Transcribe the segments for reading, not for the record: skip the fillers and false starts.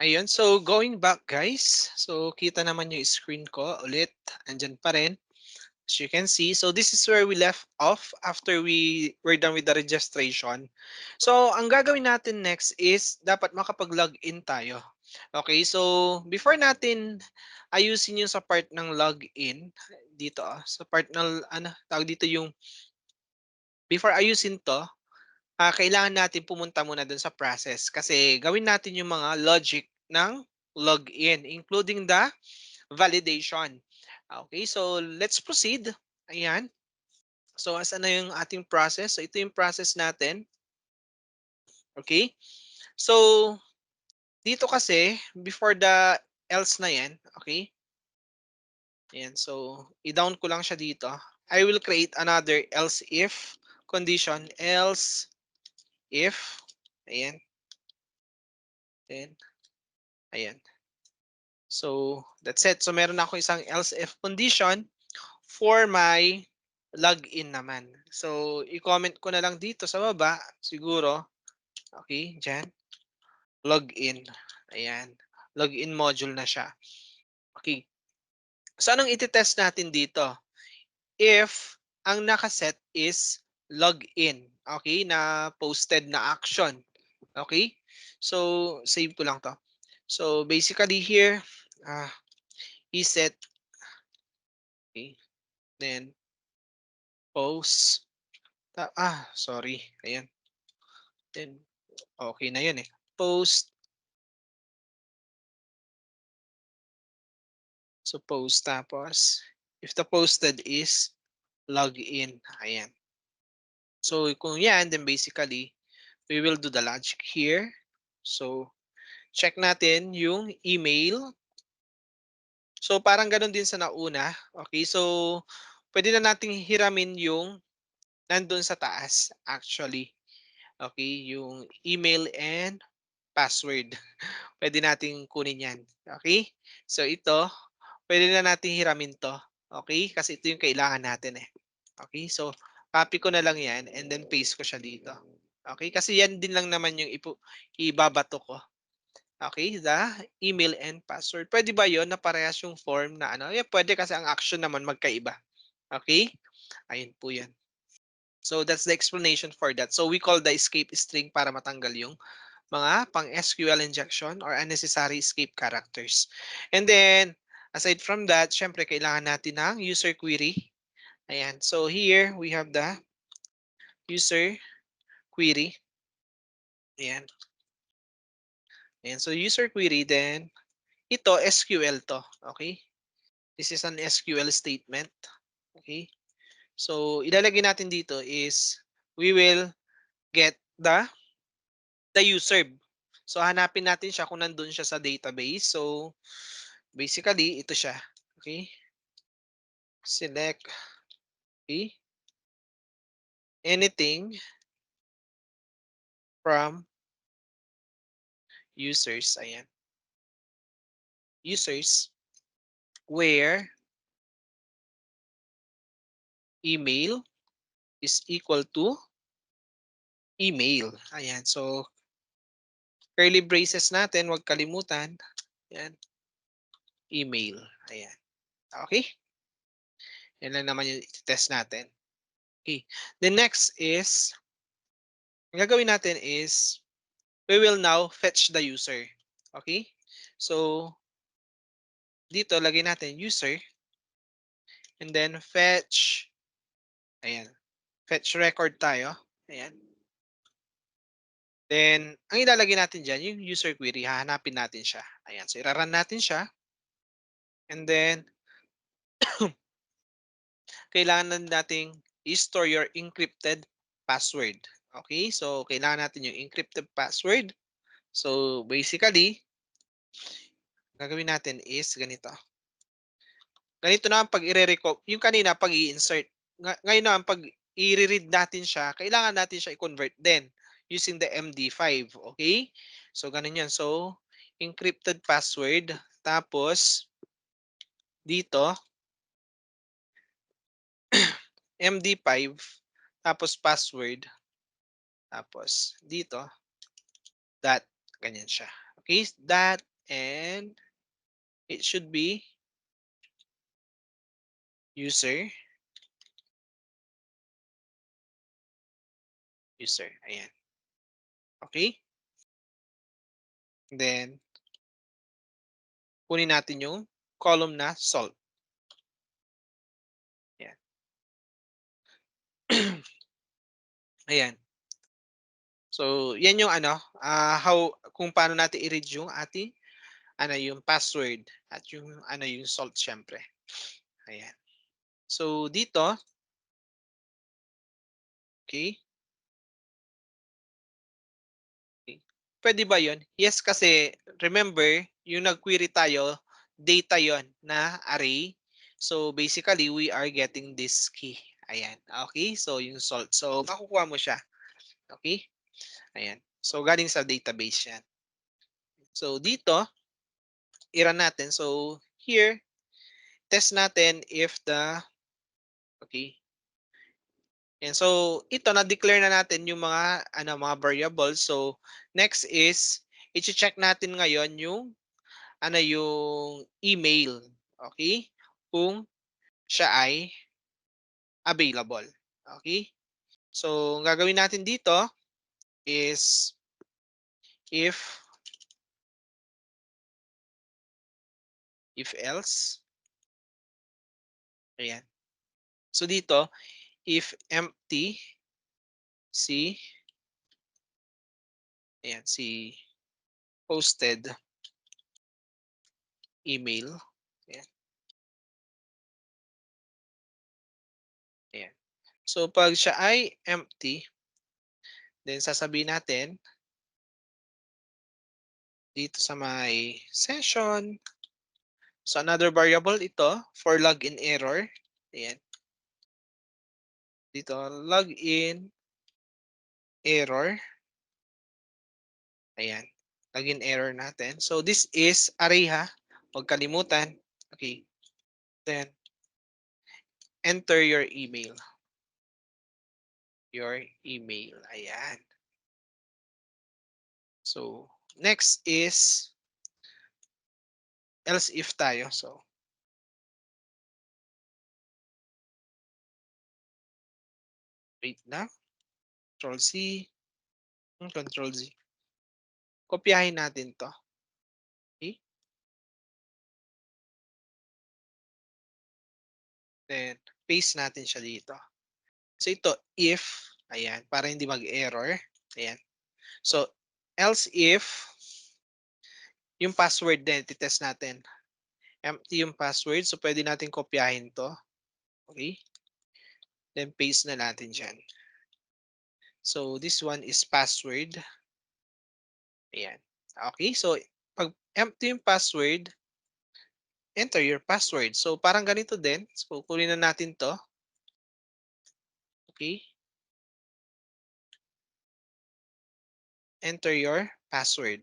Ayun, so going back guys, so kita naman yung screen ko ulit, andyan pa rin. As you can see, so this is where we left off after we were done with the registration. So ang gagawin natin next is dapat makapag-login tayo. Okay, so before natin ayusin yung sa part ng login, dito sa part ng ano, tawag dito yung before ayusin to, kailangan natin pumunta muna dun sa process kasi gawin natin yung mga logic ng login including the validation. Okay, so let's proceed. Ayan. So asan na yung ating process? So ito yung process natin. Okay? So dito kasi before the else na yan, okay? Ayan, so i-down ko lang siya dito. I will create another else if condition. Else if, ayan, then, ayan. So that's it. So meron ako isang else if condition for my login naman. So i-comment ko na lang dito sa baba siguro. Okay, dyan. Login. Ayan. Login module na siya. Okay. So anong iti-test natin dito? If ang nakaset is login. Okay, na posted na action. Okay? So save ko lang 'to. So basically here, ah, iset, okay, then post, sorry, ayan. Then okay na 'yun, eh. Post, so post tapos if the posted is login, ayan. So kung yan, then basically, we will do the logic here. So check natin yung email. So parang gano'n din sa nauna. Okay, so pwede na nating hiramin yung nandun sa taas actually. Okay, yung email and password. Pwede nating kunin yan. Okay? So ito, pwede na nating hiramin 'to. Okay? Kasi ito yung kailangan natin, eh. Okay, so copy ko na lang 'yan and then paste ko siya dito. Okay, kasi 'yan din lang naman yung ibabato ko. Okay, the email and password. Pwede ba 'yon na parehas yung form na ano? Yeah, pwede kasi ang action naman magkaiba. Okay? Ayun po 'yan. So that's the explanation for that. So we call the escape string para matanggal yung mga pang SQL injection or unnecessary escape characters. And then, aside from that, syempre kailangan natin ng user query. Ayan. So here, we have the user query. Ayan. Ayan. So user query, then ito SQL to. Okay? This is an SQL statement. Okay? So ilalagay natin dito is we will get the user. So hanapin natin siya kung nandun siya sa database. So basically ito siya. Okay? Select, okay, anything from users. Ayan. Users where email is equal to email. Ayan. So curly braces natin, huwag kalimutan. Ayan. Email. Ayan. Okay? Yan lang naman yung test natin. Okay. The next is, ang gagawin natin is, we will now fetch the user. Okay? So, dito, lagay natin user, and then fetch, ayan, fetch record tayo. Ayan. Then, ang ilalagay natin dyan, yung user query, hahanapin natin siya. Ayan, so iraran natin siya. And then, kailangan na nating i-store your encrypted password. Okay, so kailangan natin yung encrypted password. So basically, gagawin natin is ganito. Ganito na ang pag i-record, yung kanina pag i-insert. Ngayon na pag i-read natin siya, kailangan natin siya i-convert din using the MD5. Okay? So ganun yan. So, encrypted password. Tapos, dito, MD5. Tapos password. Tapos, dito, dot. Ganyan siya. Okay? Dot and it should be user, user. Ayan. Okay? Then, kunin natin yung column na salt. Ayan. Ayan. So, yan yung ano, how kung paano natin i-read yung ating ano yung password at yung ano yung salt syempre. Ayan. So, dito, okay? Okay. Pwede ba yun? Yes, kasi remember, yung nag-query tayo, data yon na array. So, basically, we are getting this key. Ayan. Okay? So, yung salt. So, makukuha mo siya. Okay? Ayan. So, galing sa database yan. So, dito, i-run natin. So, here, test natin if the, okay. And so, ito, na-declare na natin yung mga, ano, mga variables. So, next is, i-check natin ngayon yung, ano, yung email. Okay? Kung siya ay available. Okay? So, ang gagawin natin dito is, if, if else, ayan. So, dito, if empty, si, ayan, si posted email. Ayan. Ayan. So, pag siya ay empty, then sasabihin natin, dito sa my session. So, another variable ito for login error. Ayan. Dito, login error. Ayan. Login error natin. So, this is array ha. Huwag kalimutan. Okay. Then, enter your email. Your email. Ayan. So, next is else if tayo. So, wait na. Control C. Control Z. Kopyahin natin to. Okay. Then, paste natin siya dito. So, ito, if, ayan, para hindi mag-error. Ayan. So, else if, yung password din, titest natin. Empty yung password, so pwede natin kopyahin to. Okay? Then, paste na natin dyan. So, this one is password. Ayan. Okay, so, pag empty yung password, enter your password. So, parang ganito din. So, kunin na natin to. Okay? Enter your password.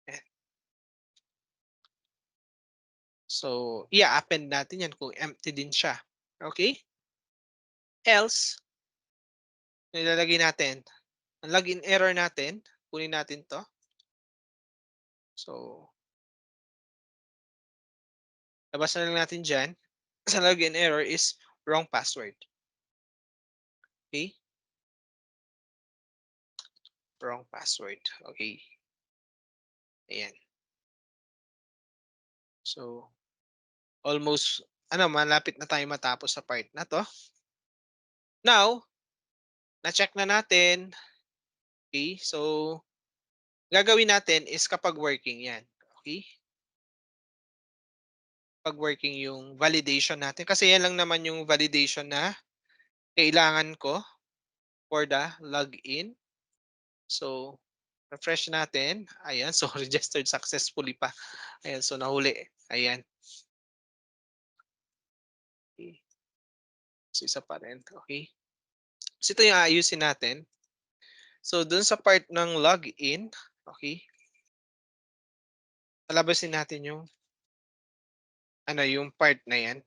Ayan. So, i-append natin yan kung empty din siya. Okay? Else, nilalagay natin, ang login error natin, kunin natin to. So, labas na lang natin dyan. Sa login error is wrong password. Okay? Wrong password. Okay. Ayan. So, almost, ano, malapit na tayo matapos sa part na to. Now, na-check na natin. Okay? So, gagawin natin is kapag working yan. Okay? Pag working yung validation natin. Kasi yan lang naman yung validation na kailangan ko for the login. So, refresh natin. Ayan. So, registered successfully pa. Ayan. So, nahuli. Ayan. Okay. So, isa pa rin. Okay. So, ito yung aayusin natin. So, dun sa part ng login, okay, palabasin natin yung, ano, yung part na yan.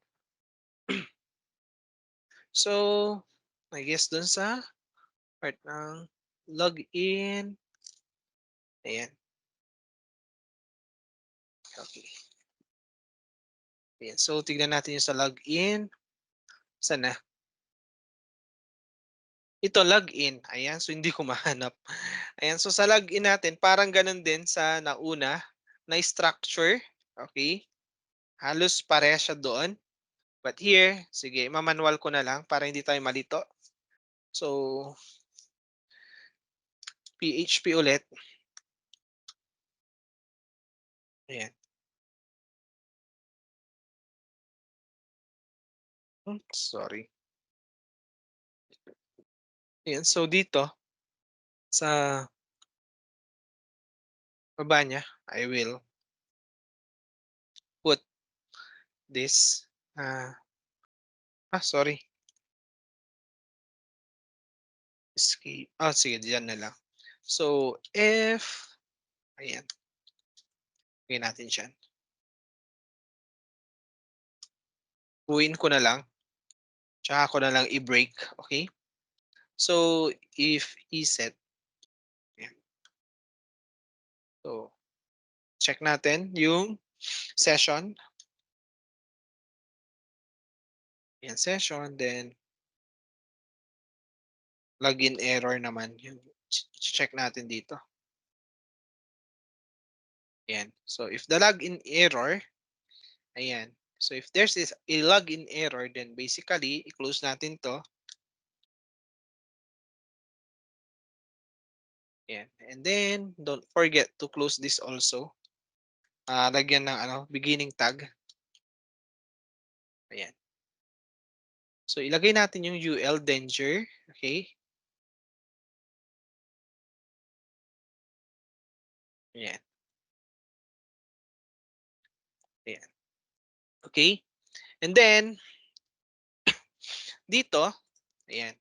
So, I guess dun sa part ng login, ayan. Okay. Ayan. So, tignan natin yung sa login. Saan na? Ito, login. Ayan. So, hindi ko mahanap. Ayan. So, sa login natin, parang ganun din sa nauna na structure. Okay. Halos pareha siya doon. But here, sige, mamanual ko na lang para hindi tayo malito. So, PHP ulit. Ayan. Sorry. Ayan. So, dito, sa baba niya, I will put this. Sorry. Escape. Sige, diyan na lang. So, if, ayan, lagay natin siyan. Buuin ko na lang, tsaka ko na lang i-break, okay? So, if iset, ayan. So, check natin yung session. Ayan, session, then login error naman yung check natin dito. Ayan. So, if the login error, ayan. So, if there's this a login error, then basically, i-close natin to. Ayan. And then, don't forget to close this also. Lagyan ng beginning tag. Ayan. So, ilagay natin yung UL danger. Okay. Ayan. Ayan. Okay. And then, dito, ayan.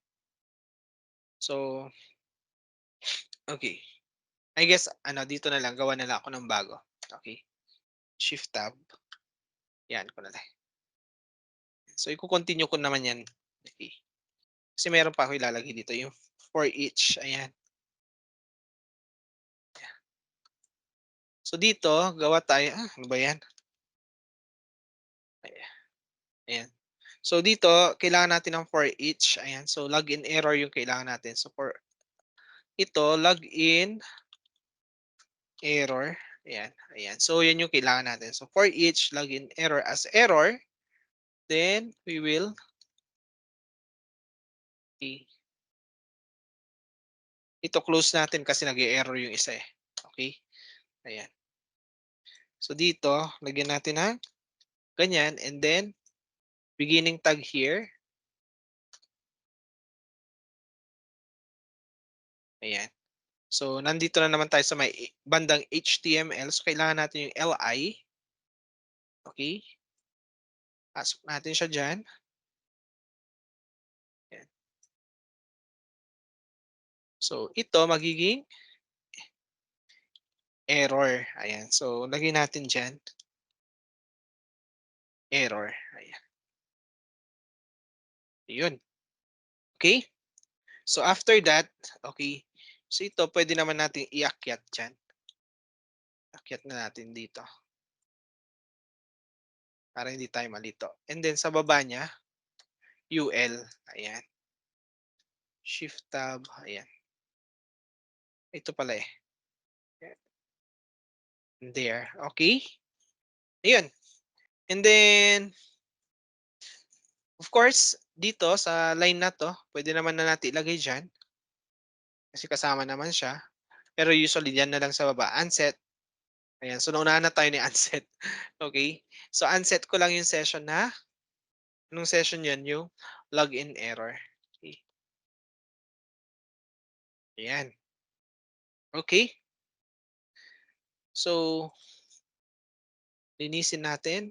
So, okay. I guess, dito na lang, gawa na lang ako ng bago. Okay. Shift tab. Yan ko na lang. So, i-continue ko naman yan. Okay. Kasi meron pa ako ilalagay dito, yung for each. Ayan. So, dito, gawa tayo. Ano ba yan? Ayan. So, dito, kailangan natin ng for each. Ayan. So, login error yung kailangan natin. So, for ito, login error. Ayan. Ayan. So, yan yung kailangan natin. So, for each login error as error, then we will ito close natin kasi nag-e-error yung isa eh. Okay? Ayan. So, dito, lagyan natin ng ganyan and then beginning tag here. Ayan. So, nandito na naman tayo sa may bandang HTML. So, kailangan natin yung li. Okay? Pasok natin siya dyan. Ayan. So, ito magiging error. Ayan. So, lagay natin dyan. Error. Ayan. Yun. Okay? So, after that, okay. So, ito pwede naman natin iakyat dyan. Akyat na natin dito. Para hindi tayo malito. And then, sa baba niya, UL. Ayan. Shift tab. Ayan. Ito pala eh. There. Okay? Ayun. And then, of course, dito sa line na 'to, pwede naman na natin ilagay diyan, kasi kasama naman siya. Pero usually diyan na lang sa baba, unset. Ayan, so naunahan na tayo ni unset. Okay? So unset ko lang yung session na anong session 'yun, yung login error. Okay. Ayan. Okay? So, linisin natin.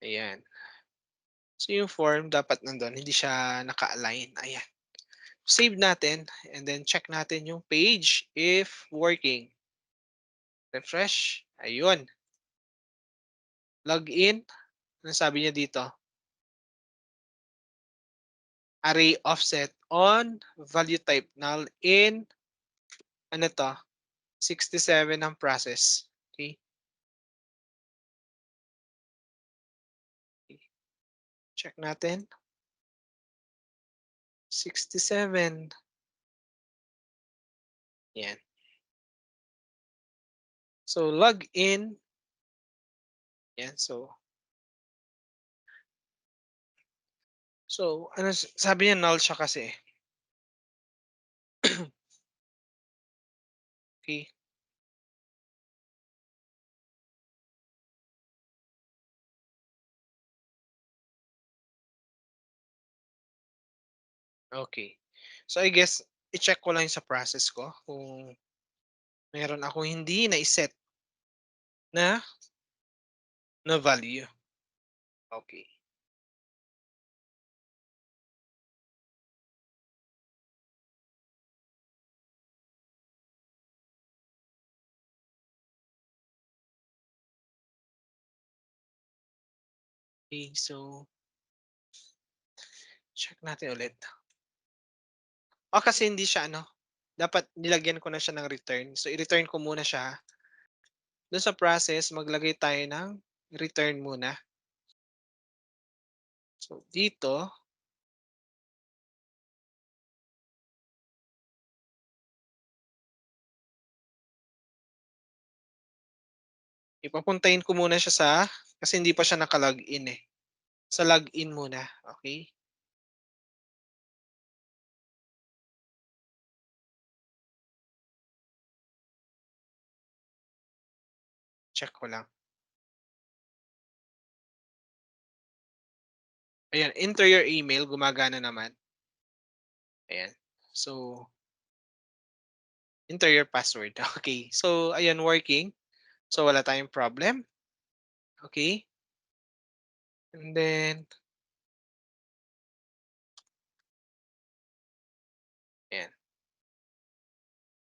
Ayan. So yung form dapat nandun, hindi siya naka-align. Ayan. Save natin and then check natin yung page if working. Refresh. Ayun. Login. Ano sabi niya dito? array offset on value type null in ano 'to, 67 ang process. Okay, check natin. 67, 'yan. So, log in, 'yan. So ano sabi niya null siya kasi, eh. Okay, okay. So, I guess i-check ko lang yung sa process ko kung meron akong hindi nai-set na value. Okay. Okay, so check natin ulit. Kasi hindi siya ano, dapat nilagyan ko na siya ng return. So, i-return ko muna siya. Do'n sa process maglagay tayo ng return muna. So, dito papuntahin ko muna siya sa kasi hindi pa siya naka-login, eh. Sa login muna, okey? Check ko lang. Ayan, enter your email, gumagana naman. Ayan. So, enter your password. Okey. So, ayan working. So, wala tayong problem, okey? And then, ayan.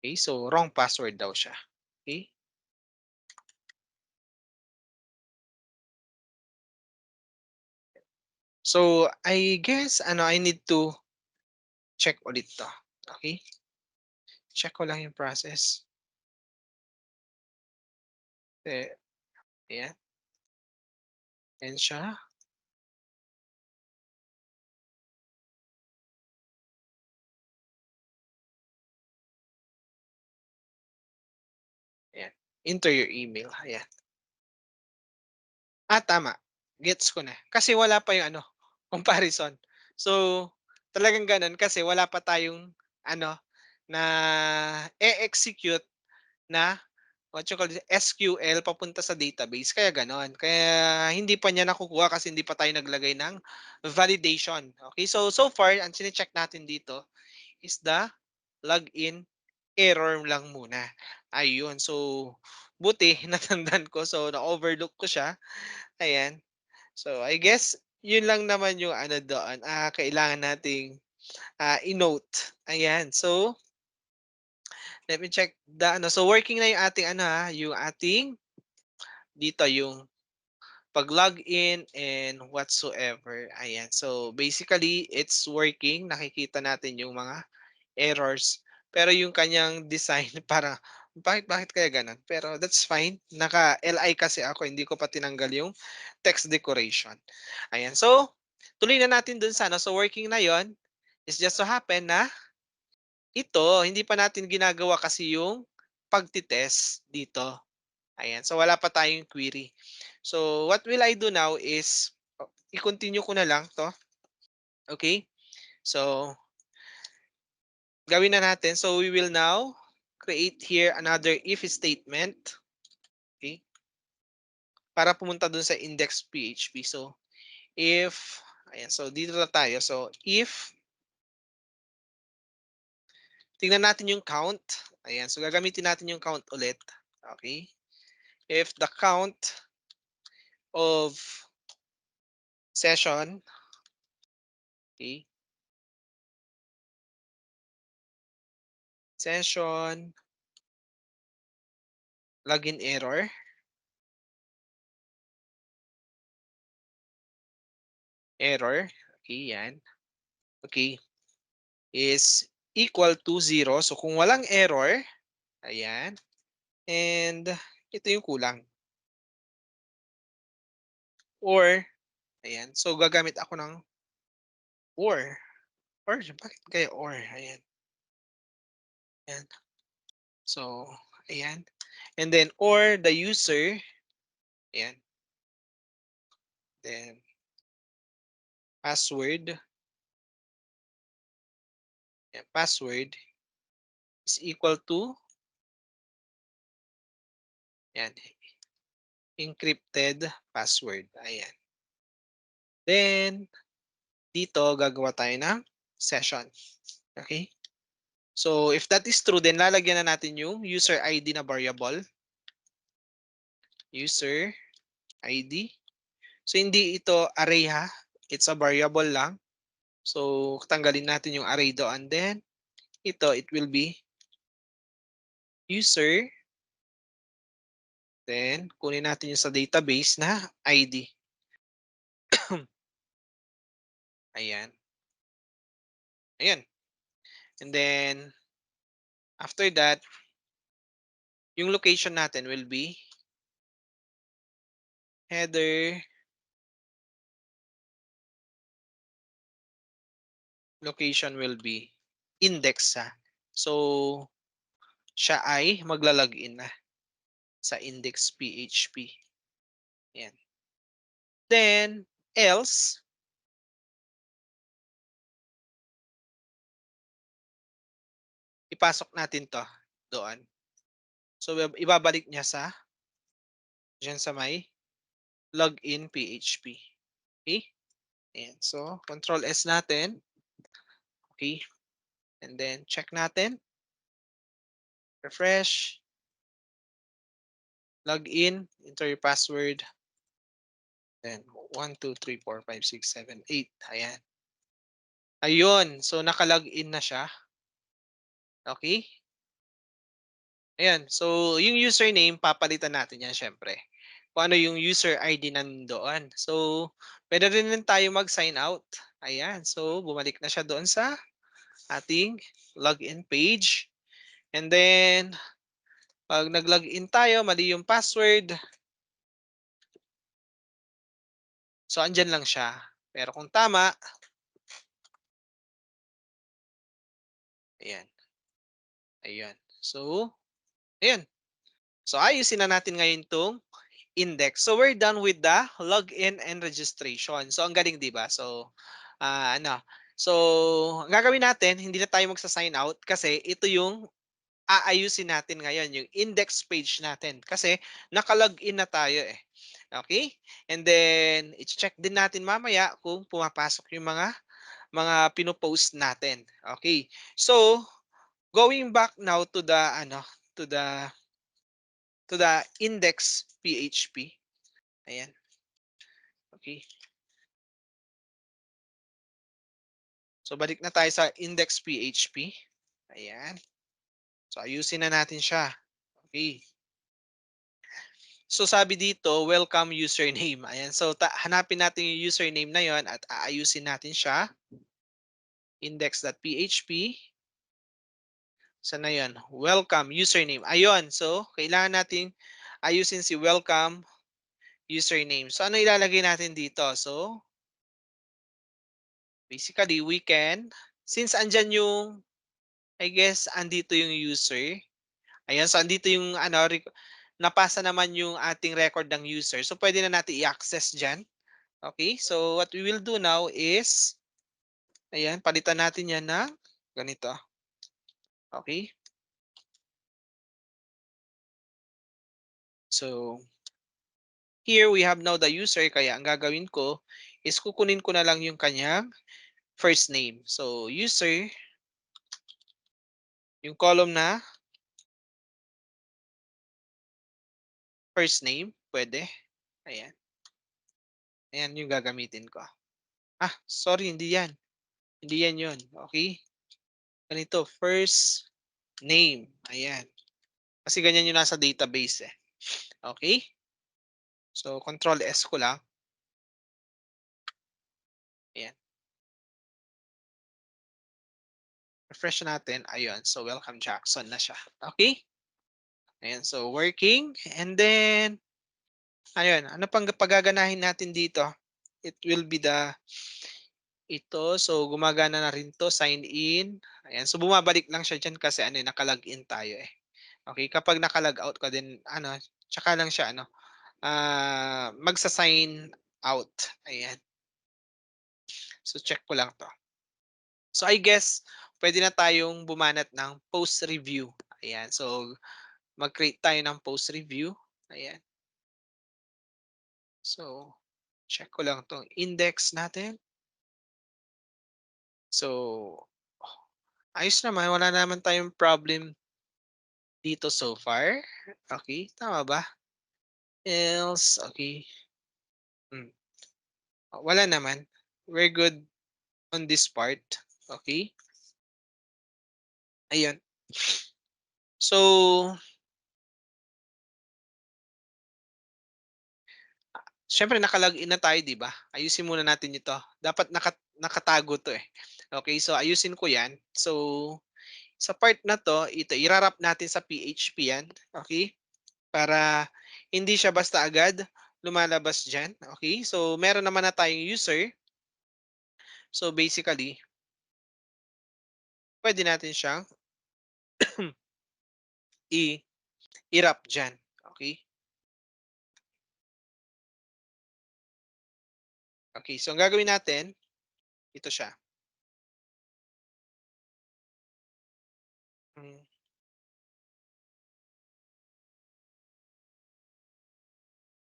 Okey, so wrong password daw siya, okey? So, I guess ano, I need to check ulit 'to, okey? Check ko lang yung process. Eh, ayan, ayan siya, ayan. Enter your email, ayan. Tama, gets ko na. Kasi wala pa yung ano, comparison. So, talagang gano'n kasi wala pa tayong ano, na e-execute na what you call this, SQL papunta sa database kaya gano'n. Kaya hindi pa niya nakukuha kasi hindi pa tayo naglagay ng validation. Okay, so far ang chine-check natin dito is the login error lang muna. Ayun, so buti natandaan ko, so na-overlook ko siya, ayan. So I guess yun lang naman yung ano doon, kailangan nating, i-note, ayan. So, let me check the ano, so working na yung ating ano, yung ating dito yung pag-login and whatsoever, ayan. So, basically it's working, nakikita natin yung mga errors. Pero yung kanyang design para bakit bakit kaya gano'n? Pero that's fine, naka-LI kasi ako, hindi ko pa tinanggal yung text decoration. Ayan, so tuloy na natin dun sa ano, so working na yon. It's just so happen na ito hindi pa natin ginagawa kasi yung pagte-test dito. Ayan, so wala pa tayong query. So what will I do now is i-continue ko na lang 'to, okay? So gawin na natin. So we will now create here another if statement, okay? Para pumunta dun sa index.php. So if, ayan, so dito na tayo. So if, tingnan natin yung count. Ayan, so gagamitin natin yung count ulit. Okay? If the count of session, okay, session, login error, error, okay, yan. okay, is equal to 0. So kung walang error, ayan, and ito yung kulang. Or, ayan, so gagamit ako ng or. Or, bakit kaya or? Ayan, ayan. So, ayan. And then, or the user, ayan, then password, ayan, password is equal to, ayan, encrypted password. Ayan. Then, dito gagawa tayo ng session. Okay? So, if that is true, then lalagyan na natin yung user ID na variable. User ID. So, hindi ito array ha. It's a variable lang. So, tanggalin natin yung array doon. Then, ito, it will be user. Then, kunin natin yung sa database na ID. Ayan. Ayan. And then, after that, yung location natin will be header location will be index ha. So, siya ay magla-login na sa index PHP. Ayan. Then, else, ipasok natin to doon. So, ibabalik niya sa, dyan sa may login PHP. Okay? Ayan. So, control S natin. Okay? And then, check natin. Refresh. Log in. Enter your password. Then, 1, 2, 3, 4, 5, 6, 7, 8. Ayan. Ayun. So, naka-login na siya. Okay? Ayan. So, yung username, papalitan natin yan syempre. Kung ano yung user ID nandoon. So, pwede rin tayo mag-sign out. Ayan. So, bumalik na siya doon sa ating login page. And then, pag nag-login tayo, mali yung password. So, andyan lang siya. Pero kung tama, ayan. Ayan. So, ayan. So, ayusin na natin ngayon itong index. So, we're done with the login and registration. So, ang galing, di ba? So, ano. So, ang gagawin natin, hindi na tayo magsa-sign out kasi ito yung aayusin natin ngayon, yung index page natin. Kasi naka-login na tayo eh. Okay? And then, i-check din natin mamaya kung pumapasok yung mga pinopost natin. Okay? So, going back now to the ano, to the index PHP. Ayan. Okay. So balik na tayo sa index PHP. Ayan. So ayusin na natin siya. Okay. So sabi dito, welcome username. Ayan. So hanapin natin yung username na yon at aayusin natin siya. Index.php. Sana yon? Welcome username. Ayun. So kailangan natin ayusin si welcome username. So ano ilalagay natin dito? So basically we can, since andyan yung, I guess andito yung user. Ayan, so andito yung ano, napasa naman yung ating record ng user. So pwede na natin i-access diyan. Okay? So what we will do now is, ayan, palitan natin yan ng ganito. Okay? So here we have now the user, kaya ang gagawin ko is kukunin ko na lang yung kanyang first name. So user, yung column na first name, pwede. Ayan. Ayan yung gagamitin ko. Sorry, hindi yan. Hindi yan yun. Okay? Ganito, first name. Ayan. Kasi ganyan yung nasa database eh. Okay? So, control S ko lang. Ayan. Refresh natin, ayun. So, welcome Jackson na siya. Okay? Ayan, so working. And then, ayun, ano pang pagaganahin natin dito? It will be ito. So, gumagana na rin 'to, sign in. Ayan, so bumabalik lang siya diyan kasi ano, eh, naka-login tayo, eh. Okay, kapag naka-log out ka din ano, tsaka lang siya ano, magsa-sign out, ayan. So, check ko lang 'to. So, I guess puwede na tayong bumanat ng post review, ayan. So, mag-create tayo ng post review, ayan. So, check ko lang 'tong index natin. So, ayos naman, wala naman tayong problem dito so far. Okay, tama ba? Else, okay. Hmm, wala naman. We're good on this part. Okay, ayun. So, siyempre naka-login na tayo, 'di ba? Ayusin muna natin ito. Dapat nakatago 'to, eh. Okay, so ayusin ko 'yan. So, sa part na 'to, ito ira natin sa PHP 'yan, okay? Para hindi siya basta agad lumalabas diyan, okay? So, meron naman na tayong user. So, basically, puwede natin siyang i i-wrap diyan, okey? Okay, so ang gagawin natin, ito siya, hmm,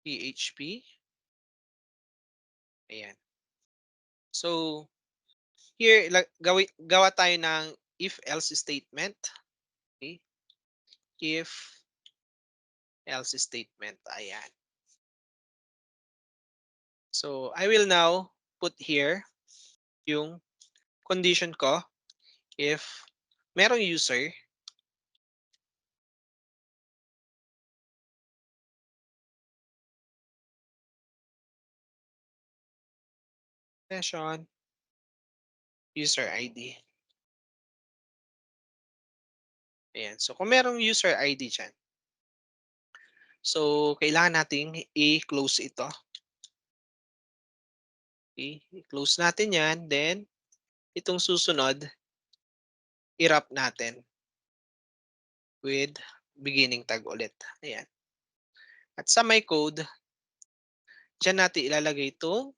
PHP, ayan. So, here gawa tayo ng if else statement, okay? If else statement, ayan. So, I will now put here yung condition ko if merong user, session, user ID, ayan. So, kung merong user ID diyan, so kailangan nating i-close ito, okey? I-close natin 'yan, then itong susunod i-wrap natin with beginning tag ulit, ayan. At sa my code, diyan natin ilalagay ito,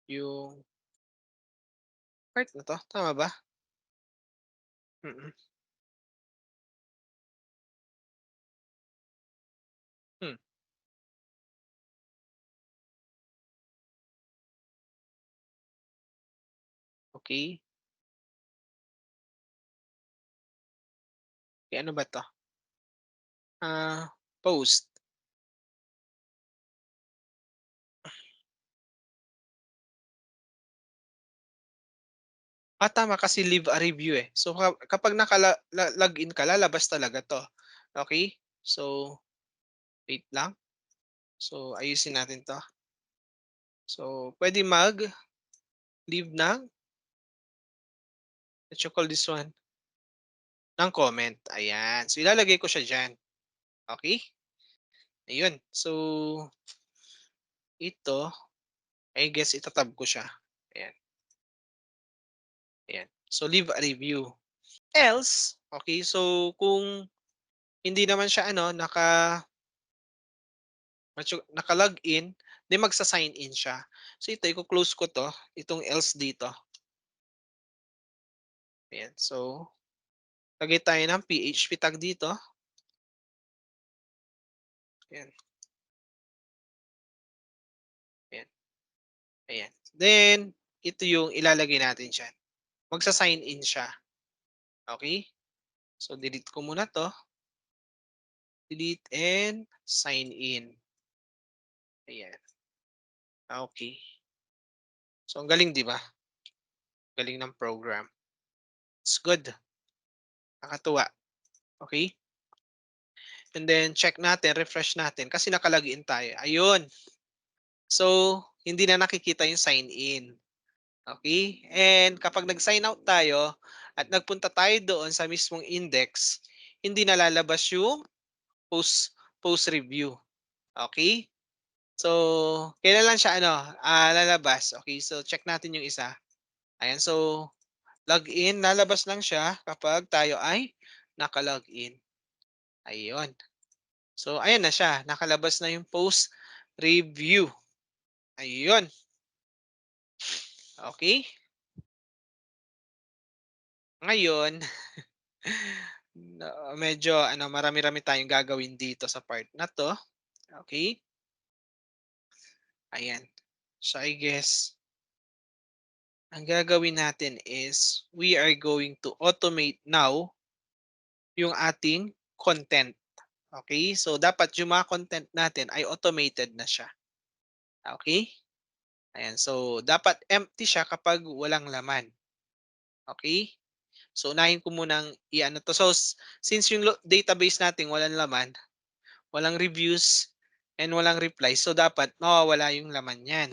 yung part na 'to, tama ba? Mm, hmm, okey. Eh, ano ba 'to? Post. Tama kasi leave a review, eh. So, kapag login ka lalabas talaga 'to, okey? So, wait lang. So, ayusin natin 'to. So, puwede mag-leave ng, what you call this one, ng comment, ayan. So, ilalagay ko siya diyan, okey? Ayun. So, ito, I guess ita-tab ko siya, ayan, ayan. So, leave a review. Else, okey, so kung hindi naman siya ano, naka-login, 'di magsa-sign in siya. So, ito iko-close ko 'to, itong else dito, ayan. So, lagay tayo ng PHP tag dito, ayan, ayan, ayan. Then, ito yung ilalagay natin diyan, magsa-sign in siya, okey? So, delete ko muna 'to, delete and sign in, ayan, okey. So, ang galing 'di ba? Galing ng program. It's good, nakatuwa, okey? And then check natin, refresh natin kasi naka-login tayo, ayun. So, hindi na nakikita yung sign in. Okay? And kapag nag-sign out tayo at nagpunta tayo doon sa mismong index, hindi na lalabas yung post review. Okay? So, kailan lang siya ano, lalabas. Okay, so check natin yung isa. Ayan, so login, lalabas lang siya kapag tayo ay naka-login. Ayun. So, ayan na siya. Nakalabas na yung post review. Ayun. Okay. Ngayon, medyo ano, marami-rami tayong gagawin dito sa part na 'to. Okay. Ayan. So, I guess, ang gagawin natin is we are going to automate now yung ating content. Okay? So, dapat yung mga content natin ay automated na siya. Okay? Ayan. So, dapat empty siya kapag walang laman. Okay? So, unahin ko munang i-ano 'to. So, since yung database natin walang laman, walang reviews, and walang reply, so dapat mawawala yung laman niyan.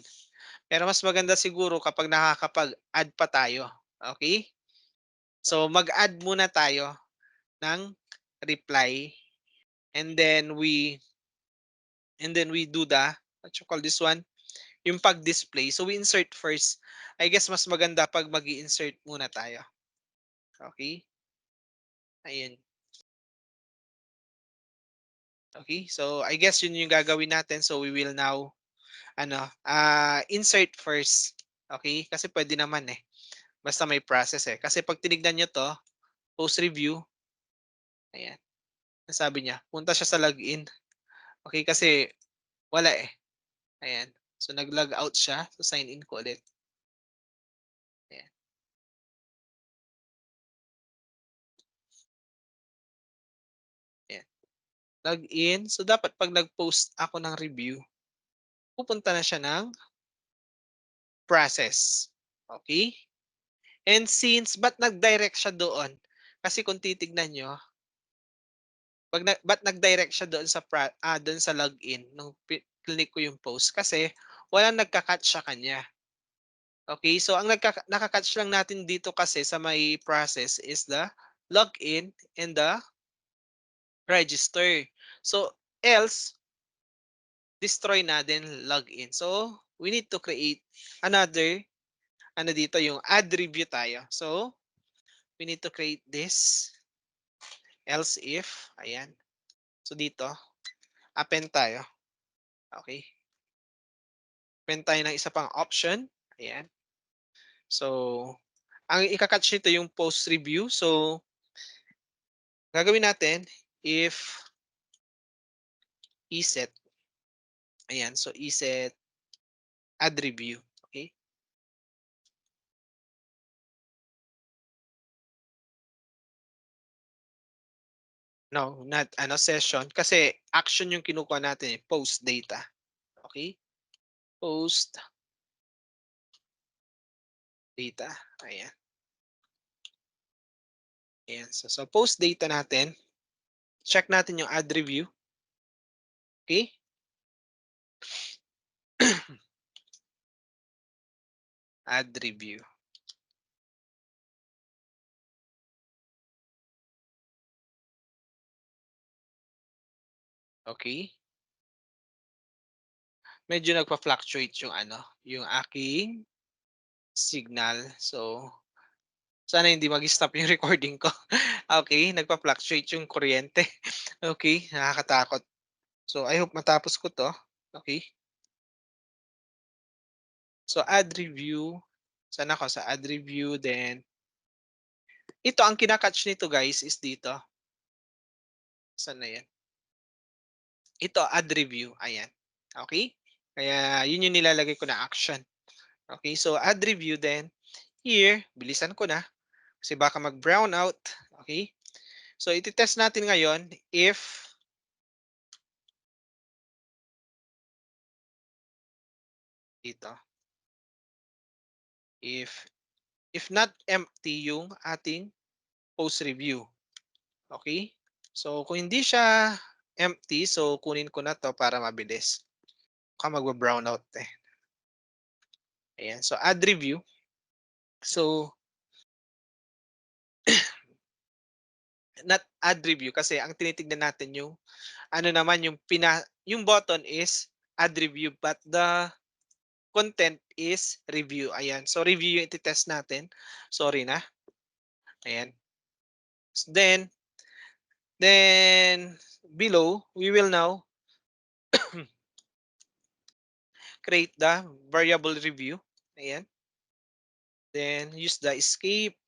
Pero mas maganda siguro kapag nakakapag-add pa tayo. Okay? So, mag-add muna tayo ng reply, and then we do the, what you call this one, yung pag-display. So, we insert first. I guess mas maganda 'pag mag-i-insert muna tayo. Okay? Ayun. Okay, so I guess yun yung gagawin natin. So, we will now ano, insert first. Okay? Kasi pwede naman, eh, basta may process, eh. Kasi 'pag tinignan niyo 'to, post review, ayan, ang sabi niya, punta siya sa login. Okay, kasi wala, eh, ayan. So, nag-log out siya. So, sign in ko ulit, ayan, ayan. Login. So, dapat 'pag nag-post ako ng review, pupunta na siya ng process. Okay? And since ba't nag-direct siya doon? Kasi kung titignan niyo, 'pag ba't nag-direct siya doon sa doon sa login nung clinic ko yung post, kasi walang nagka-catch sa kanya. Okay, so ang naka-catch lang natin dito kasi sa may process is the login and the register. So, else destroy natin login. So, we need to create another ano dito, yung add review tayo. So, we need to create this else if, ayan. So, dito append tayo. Okay, append tayo ng isa pang option, ayan. So, ang ika-catch nito yung post review. So, gagawin natin if iset, ayan. So, iset add review. Okay? No, not ano, session. Kasi action yung kinukuha natin, eh, post data. Okay? Post data. Ayan. Ayan. So, post data natin. Check natin yung add review. Okay? Add review. Okay? Medyo nagpa-fluctuate yung ano, yung aking signal. So, sana hindi mag-stop yung recording ko. Okay, nagpa-fluctuate yung kuryente. Okay, nakakatakot. So, I hope matapos ko 'to. Okay. So, add review. Saan ako? Sa add review, then ito ang kina-catch nito guys is dito. Saan na 'yan? Ito, add review, ayan. Okay. Kaya yun yung nilalagay ko na action. Okay, so add review, then here, bilisan ko na kasi baka mag-brown out. Okay. So, iti-test natin ngayon if dito, if not empty yung ating post review. Okay? So, kung hindi siya empty, so kunin ko na 'to para mabilis. Baka magba-brownout, eh. Ayan, so add review. So, not add review kasi ang tinitignan natin yung ano naman yung button is add review but the content is review. Ayan. So, review yung iti-test natin. Sorry na. Ayan. Then below, we will now create the variable review. Ayan. Then use the escape,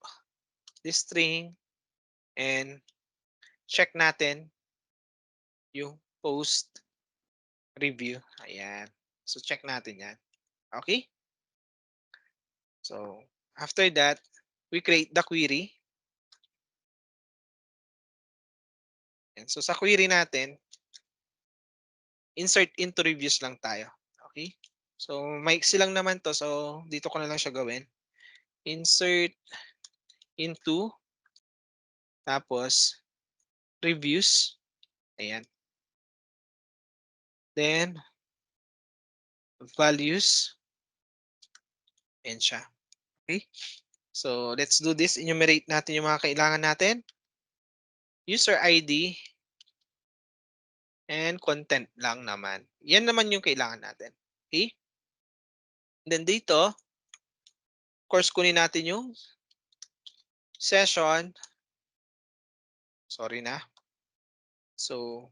this string, and check natin yung post review. Ayan. So check natin yan. Okay? So after that, we create the query. Ayan. So sa query natin, insert into reviews lang tayo. Okay? So maiksi lang naman to. So dito ko na lang siya gawin. Insert into, tapos reviews. Ayan. Then values. Ayan siya. Okay? So let's do this. Enumerate natin yung mga kailangan natin. User ID and content lang naman. Yan naman yung kailangan natin. Okay? Then dito, of course, kunin natin yung session. Sorry na. So,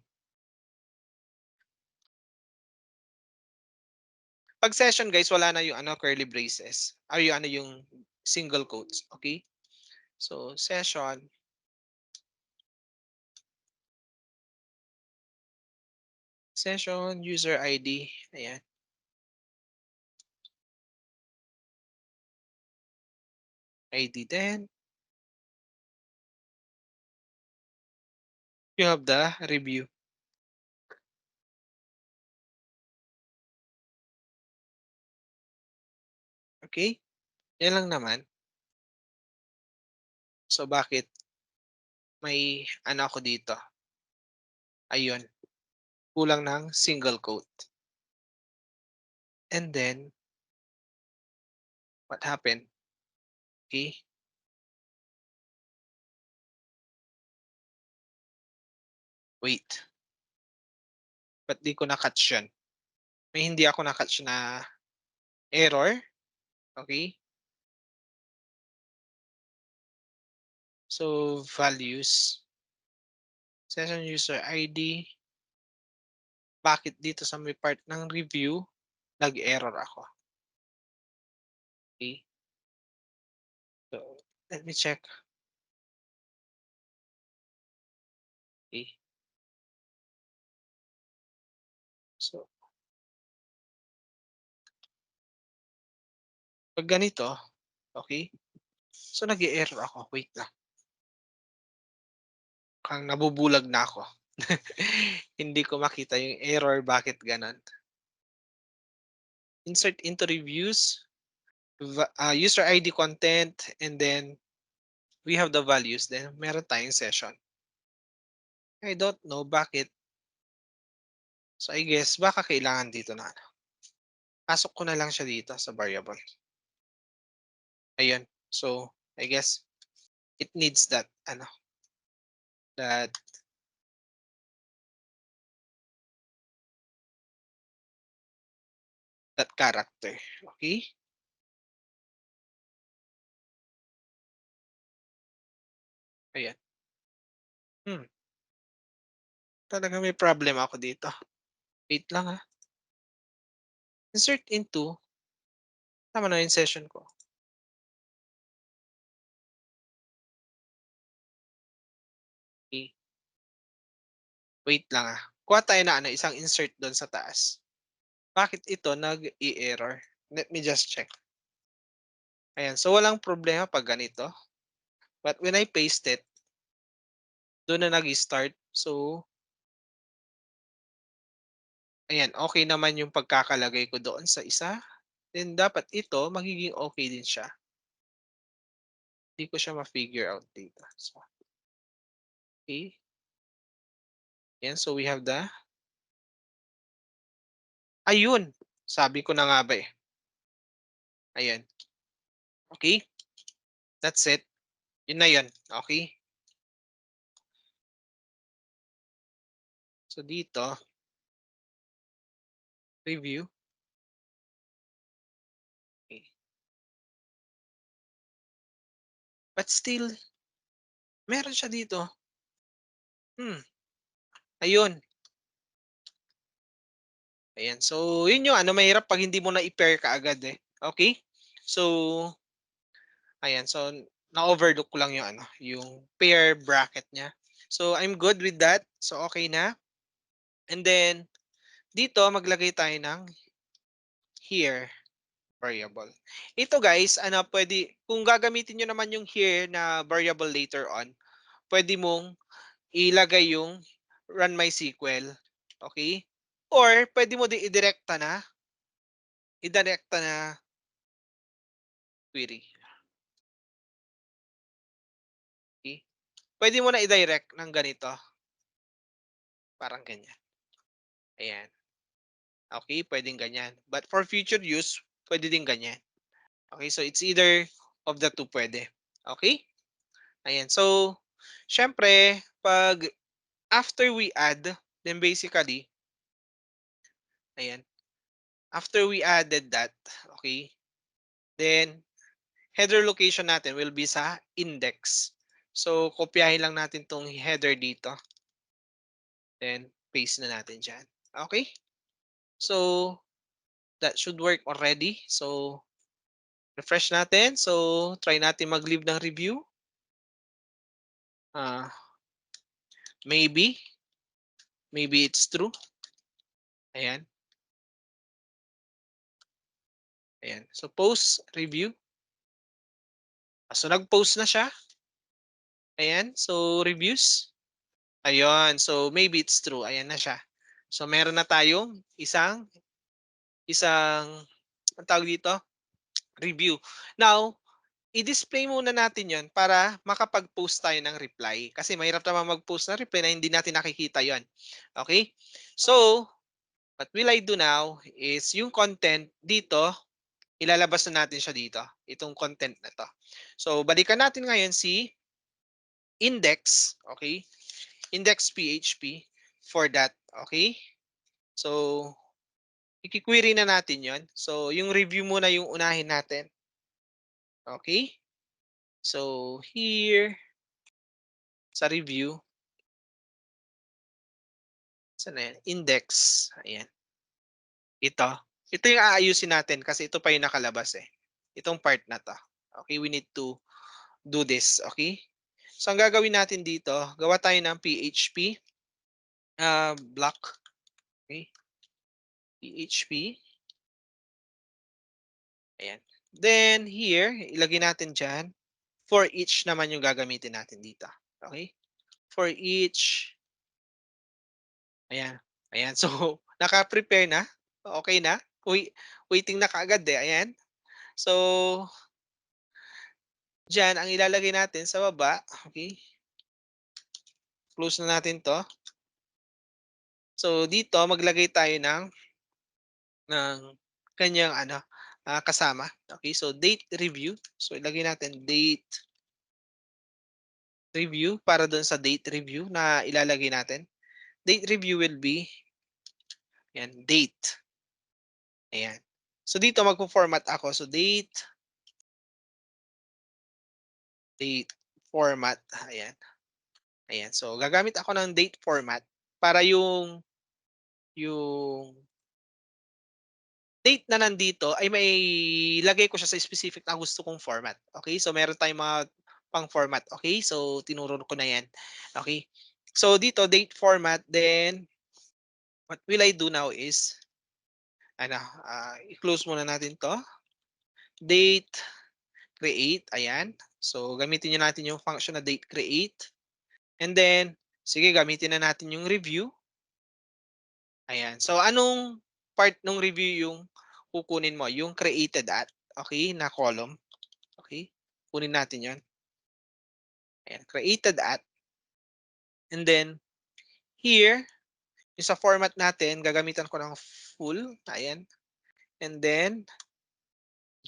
pag session guys, wala na yung curly braces. Or yung yung single quotes. Okay? So, session, user ID. Ayan. ID then. You have the review. Okay? Yan lang naman. So, bakit may ako dito? Ayun. Kulang ng single quote. And then, what happened? Okay? Wait. Ba't di ko na-catch yun? May hindi ako na-catch na error. Okay? So, values. Session user ID. Bakit dito sa may part ng review, nag-error ako? Okay? So, let me check. Okay? So, pag ganito, okay? So, nag-error ako. Wait lang. Mukhang nabubulag na ako. Hindi ko makita yung error. Bakit ganon? Insert into reviews. User ID content. And then, we have the values. Then, meron tayong session. I don't know bakit. So, I guess, baka kailangan dito na. Pasok ko na lang siya dito sa variable. Ayun. So, I guess, it needs that, that that character. Okay? Ayan. Hmm. Talaga may problem ako dito. Wait lang ha. Insert into. Tama na yung session ko. Okay. Wait lang ha. Kuha tayo na isang insert doon sa taas. Bakit ito nag-i-error? Let me just check. Ayan. So, walang problema pag ganito. But when I paste it, doon na nag-start. So, ayan. Okay naman yung pagkakalagay ko doon sa isa. Then, dapat ito, magiging okay din siya. Hindi ko siya ma-figure out dito. So, okay. Yan. So, we have the ayun! Sabi ko na nga ba eh. Ayan. Okay? That's it. Yun na yun. Okay? So dito, review. Okay. But still, meron siya dito. Hmm, ayun. Ayan. So, yun yung ano, mahirap 'pag hindi mo na i-pair kaagad, eh. Okay. So, ayan. So, na-overlook ko lang yung ano, yung pair bracket niya. So, I'm good with that. So, okay na. And then, dito maglagay tayo ng here variable. Ito guys, ano, pwede, kung gagamitin nyo naman yung here na variable later on, pwede mong ilagay yung run MySQL. Okay? Or, pwede mo din idirekta na query. Okay? Pwede mo na i-direct ng ganito, parang ganyan. Ayan. Okay, pwedeng ganyan. But for future use, pwede din ganyan. Okay, so it's either of the two pwede. Okay? Ayan. So, syempre, pag after we add, then basically, ayan, after we added that, okay, then header location natin will be sa index. So, kopyahin lang natin tong header dito. Then, paste na natin dyan. Okay? So, that should work already. So, refresh natin. So, try natin mag-leave ng review. Uh, maybe. Maybe it's true. Ayan. Ayan. So, post, review. So, nag-post na siya. Ayan. So, reviews. Ayun. So, maybe it's true. Ayan na siya. So, meron na tayong isang, ang tawag dito? Review. Now, i-display muna natin yon para makapag-post tayo ng reply. Kasi mahirap naman mag-post ng reply na hindi natin nakikita yon. Okay? So, what will I do now is yung content dito, ilalabas na natin siya dito. Itong content na to. So, balikan natin ngayon si index. Okay? Index PHP for that. Okay? So, i-query na natin yon. So, yung review muna yung unahin natin. Okay? So, here, sa review, saan na yan? Index. Ayan. Ito. Ito yung aayusin natin kasi ito pa yung nakalabas eh. Itong part na to. Okay, we need to do this. Okay? So, ang gagawin natin dito, gawa tayo ng PHP block. Okay? PHP. Ayan. Then, here, ilagay natin dyan. For each naman yung gagamitin natin dito. Okay? For each. Ayan. Ayan. So, naka-prepare na. Okay na. Waiting na kaagad eh. Ayan. So, dyan, ang ilalagay natin sa baba. Okay. Close na natin to. So, dito, maglagay tayo ng kanyang ano, kasama. Okay. So, date review. So, ilagay natin date review para doon sa date review na ilalagay natin. Date review will be, yan, date. Ayan. So, dito magpo-format ako. So, date format. Ayan. Ayan. So, gagamit ako ng date format para yung date na nandito ay may lagay ko siya sa specific na gusto kong format. Okay? So, meron tayong mga pang-format. Okay? So, tinuro ko na yan. Okay? So, dito, date format. Then, what will I do now is, ano, i-close muna natin to. Date create. Ayan. So, gamitin nyo natin yung function na date create. And then, sige, gamitin na natin yung review. Ayan. So, anong part ng review yung kukunin mo? Yung created at, okay, na column. Okay? Kunin natin yon. Ayan. Created at. And then, here, yung sa format natin, gagamitan ko ng full. Ayan. And then,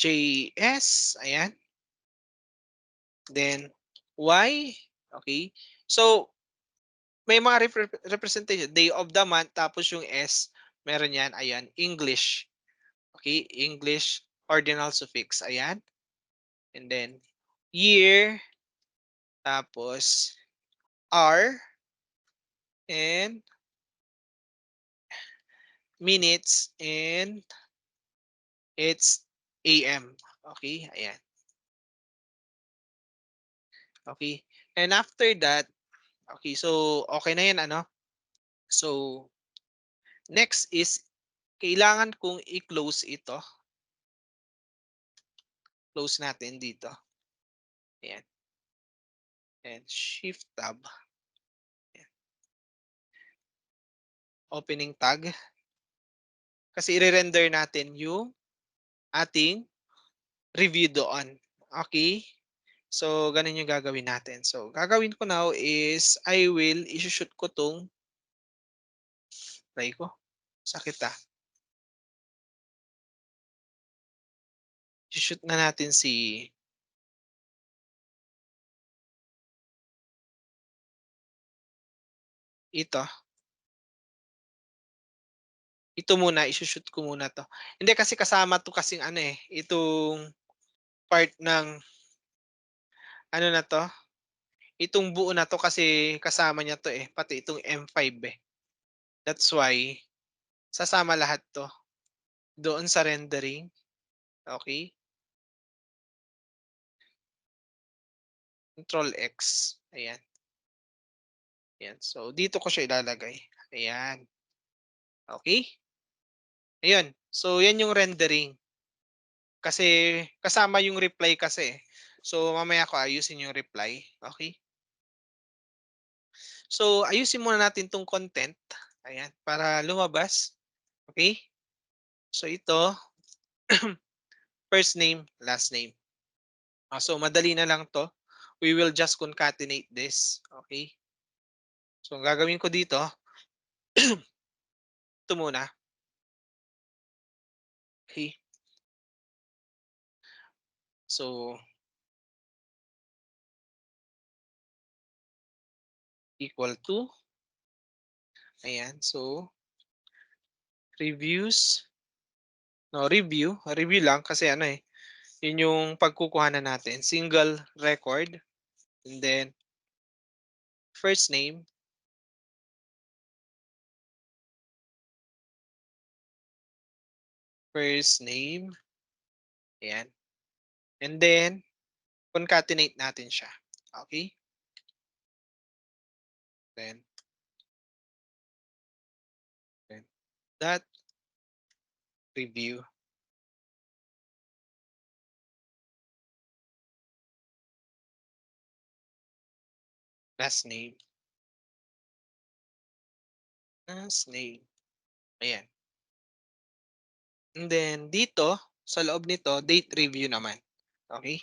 JS. Ayan. then Y, okay? So, may mga representation, day of the month, tapos yung S, meron yan, ayan, English. Okay, English ordinal suffix, ayan. And then, year, tapos R, and minutes, and it's AM. Okay, ayan. Okay. And after that, okay, so okay na yan, ano? So, next is, kailangan kong i-close ito. Close natin dito. Ayan. And shift tab. Ayan. Opening tag. Kasi i-render natin yung ating review doon. Okay? So, ganun yung gagawin natin. So, gagawin ko now is I will i-shoot ko tong try ko. Sakit ah. I-shoot na natin si ito. Ito muna, i-shoot ko muna to. Hindi kasi kasama to kasing ano eh, itong part ng ano na to, itong buo na 'to kasi kasama niya 'to, eh, pati itong M5, eh. That's why sasama lahat 'to doon sa rendering, okey? Control X, ayan, ayan. So, dito ko siya ilalagay, ayan, okey? Ayun, so 'yan yung rendering kasi kasama yung reply kasi, eh. So, mamaya ko ayusin yung reply, okey? So, ayusin muna natin 'tong content, ayan, para lumabas, okey? So, ito, first name, last name. So madali na lang 'to. We will just concatenate this, okay? So ang gagawin ko dito, ito muna, okey? So, equal to, ayan. So, reviews, no, review lang kasi ano, eh, yun yung pagkukuhanan natin, single record, and then first name, first name, ayan. And then concatenate natin siya, okey? Then then dot review, last name, last name, ayan. And then dito, sa loob nito, date review naman. Okay?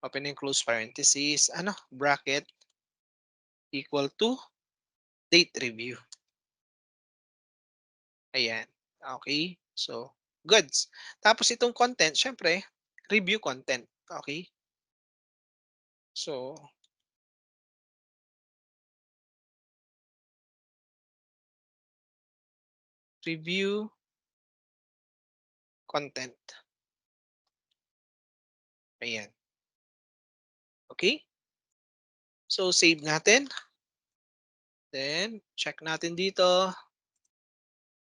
Open and close parenthesis, ano, bracket, equal to date review. Ayan. Okay? So, goods. Tapos itong content, syempre, review content. Okay? So, review content. Ayan. Okay? So, save natin. Then, check natin dito.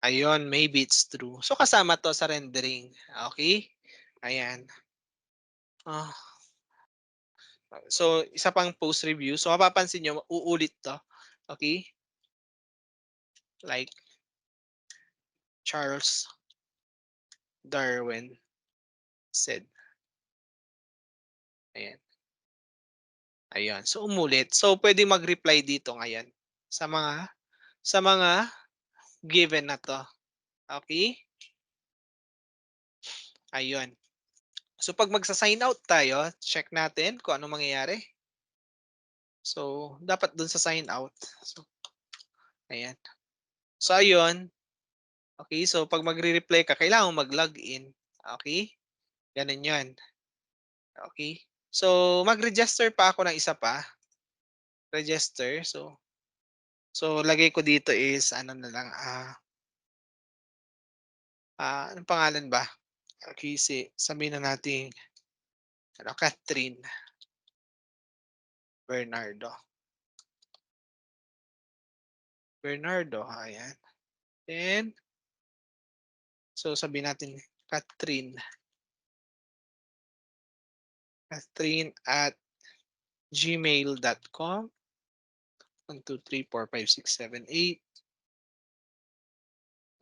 Ayun, maybe it's true. So, kasama to sa rendering. Okay? Ayan. Ah, so, isa pang post review. So, mapapansin niyo uulit 'to, okay? Like Charles Darwin said. Ayan, ayan. So, umulit. So, pwede mag-reply dito ngayon sa mga given na 'to, okay? Ayun. So, 'pag magsa-sign out tayo, check natin kung anong mangyayari. So, dapat dun sa sign out. So, ayan. So, ayun. Okay, so 'pag magre-reply ka, kailangan mong mag-login. Okay? Gano'n 'yon. Okay? So, mag-register pa ako ng isa pa, register. So lagay ko dito is ano na lang, anong pangalan ba? Okey, sabihin na nating ano, Catherine Bernardo. Bernardo, ayan. Then, so sabihin natin Catherine, Catherine at gmail.com. 1, 2, 3, 4, 5, 6, 7, 8.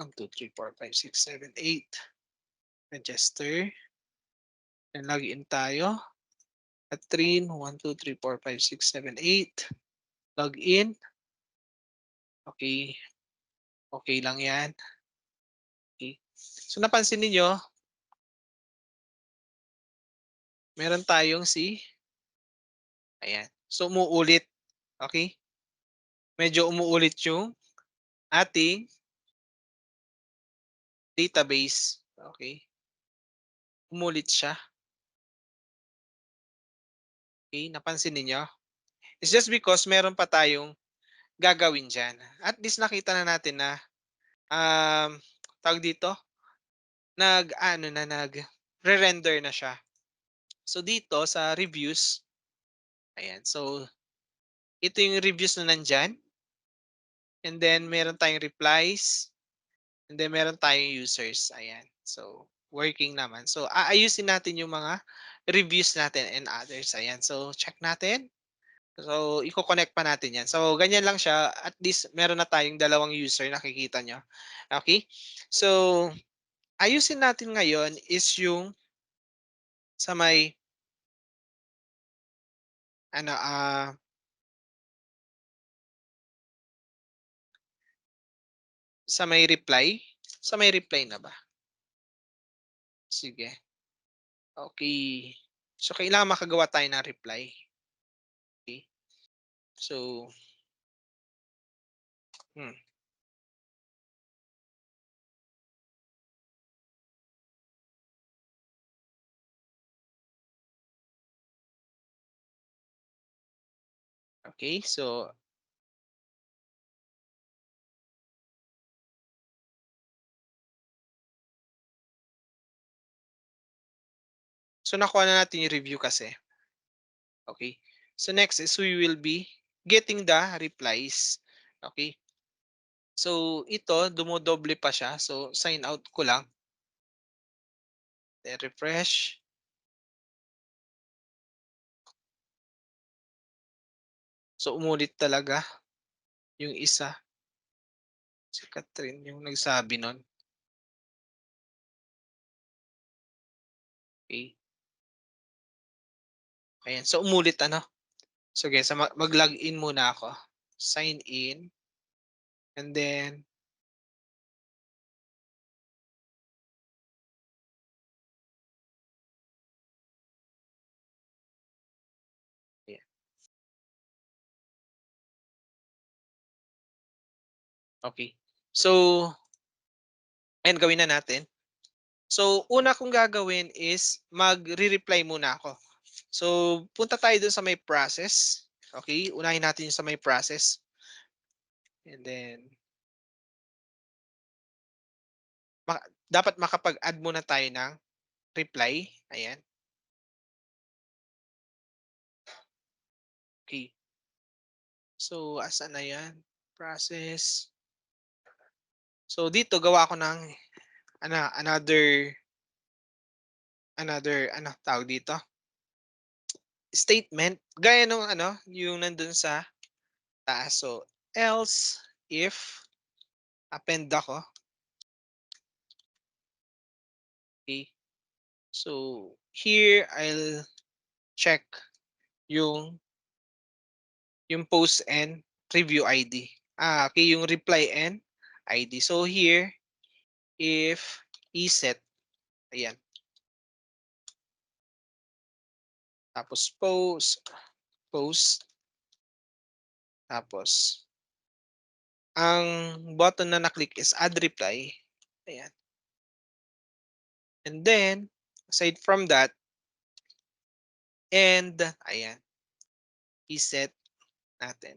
1, 2, 3, 4, 5, 6, 7, 8. Register. Then login tayo. Catherine, 1, 2, 3, 4, 5, 6, 7, 8. Login. Okay. Okay lang yan. Okay. So napansin niyo meron tayong ayan. So umuulit, okay. Medyo umuulit yung ating database, okay. Umulit siya, okay. Napansin niyo? It's just because meron pa tayong gagawin diyan. At least nakita na natin na, um, tawag dito, nag-aano na, nagre-render na siya. So dito sa reviews, ayan. So ito yung reviews na nandiyan, and then meron tayong replies, and then meron tayong users, ayan. So working naman. So aayusin natin yung mga reviews natin and others, ayan. So check natin. So iko-connect pa natin 'yan. So ganyan lang siya, at least meron na tayong dalawang user, nakikita niyo, okay. So ayusin natin ngayon is yung sa may ano, sa may reply na ba? Sige, okay. So kailangan makagawa tayo ng reply, okey. So, hmm, okey. So nakuha na natin yung review kasi, okay. So next is we will be getting the replies, okay. So ito dumodoble pa siya, so sign out ko lang, then refresh. So umulit talaga yung isa, si Catherine yung nagsabi nun, okey. Ayan, so umulit ano. Sige, so mag-login muna ako, sign in, and then ayan, okey. So ayan, gawin na natin. So una kong gagawin is magre-reply muna ako. So punta tayo dun sa may process, okey, unahin natin yung sa may process, and then ma dapat makapag-add muna tayo ng reply, ayan, okey. So asan na yan, process. So dito gawa ako ng another ano tawag dito, statement gaya nung ano, yung nandun sa taas. So else if append ako, okey. So here I'll check yung post and review ID. Okay, yung reply and ID. So here, if iset, ayan, tapos post, tapos ang button na na-click is add reply, ayan. And then, aside from that, And ayan, iset natin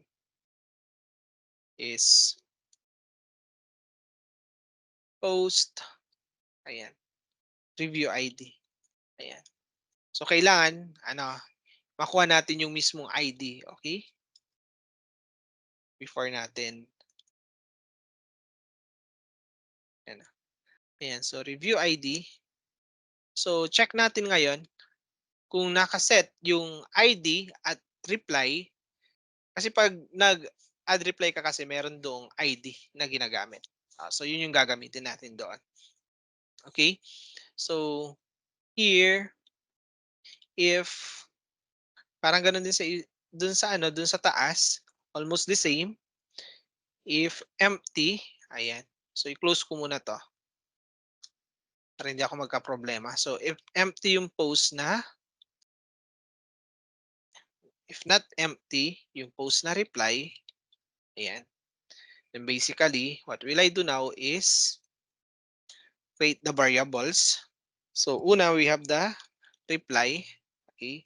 is post, ayan, review ID. Ayan. So kailangan ano, makuha natin yung mismong ID, okay? Before natin ayan. Ayan, so review ID. So check natin ngayon kung nakaset yung ID at reply. Kasi 'pag nag-add reply ka kasi meron doong ID na ginagamit. So yun yung gagamitin natin doon, okay? So here, if parang gano'n din dun sa ano, dun sa taas, almost the same. If empty, ayan. So i-close ko muna 'to para hindi ako magkaproblema. So if empty yung post na, if not empty yung post na reply, ayan. Then basically, what will I do now is create the variables. So una, we have the reply. Okay.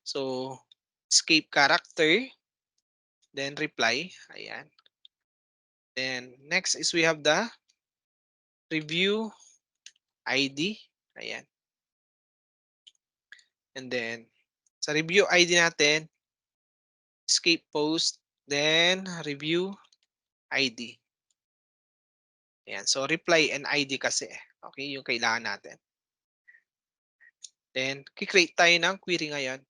So escape character, then reply. Ayan. Then next is we have the review ID. Ayan. And then sa review ID natin, escape post, then review ID. Ayan. So reply and ID kasi. Okay, yung kailangan natin. Then, kikreate tayo ng query ngayon.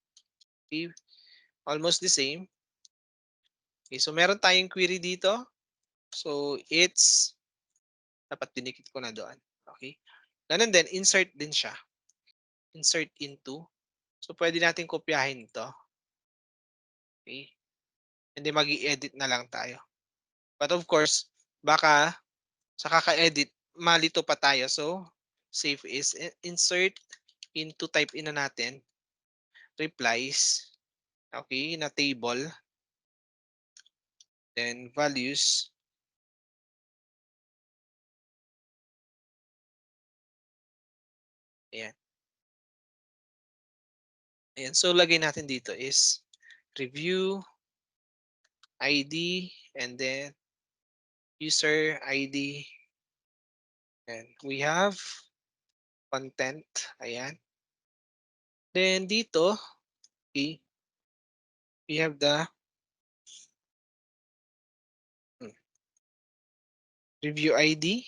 Okay, almost the same. Okay, so meron tayong query dito. So, dapat dinikit ko na doon. Okay. Ganun din, insert din siya. Insert into. So, pwede natin kopyahin ito. Okay. And then, mag-i-edit na lang tayo. But of course, baka sa kaka-edit, malito pa tayo. So, safe is insert into, type in na natin, replies. Okay, na table. Then, values. Ayan. Ayan. So, lagay natin dito is review ID and then user ID. And we have content. Ayan. Then dito, okay, we have the hmm, review ID.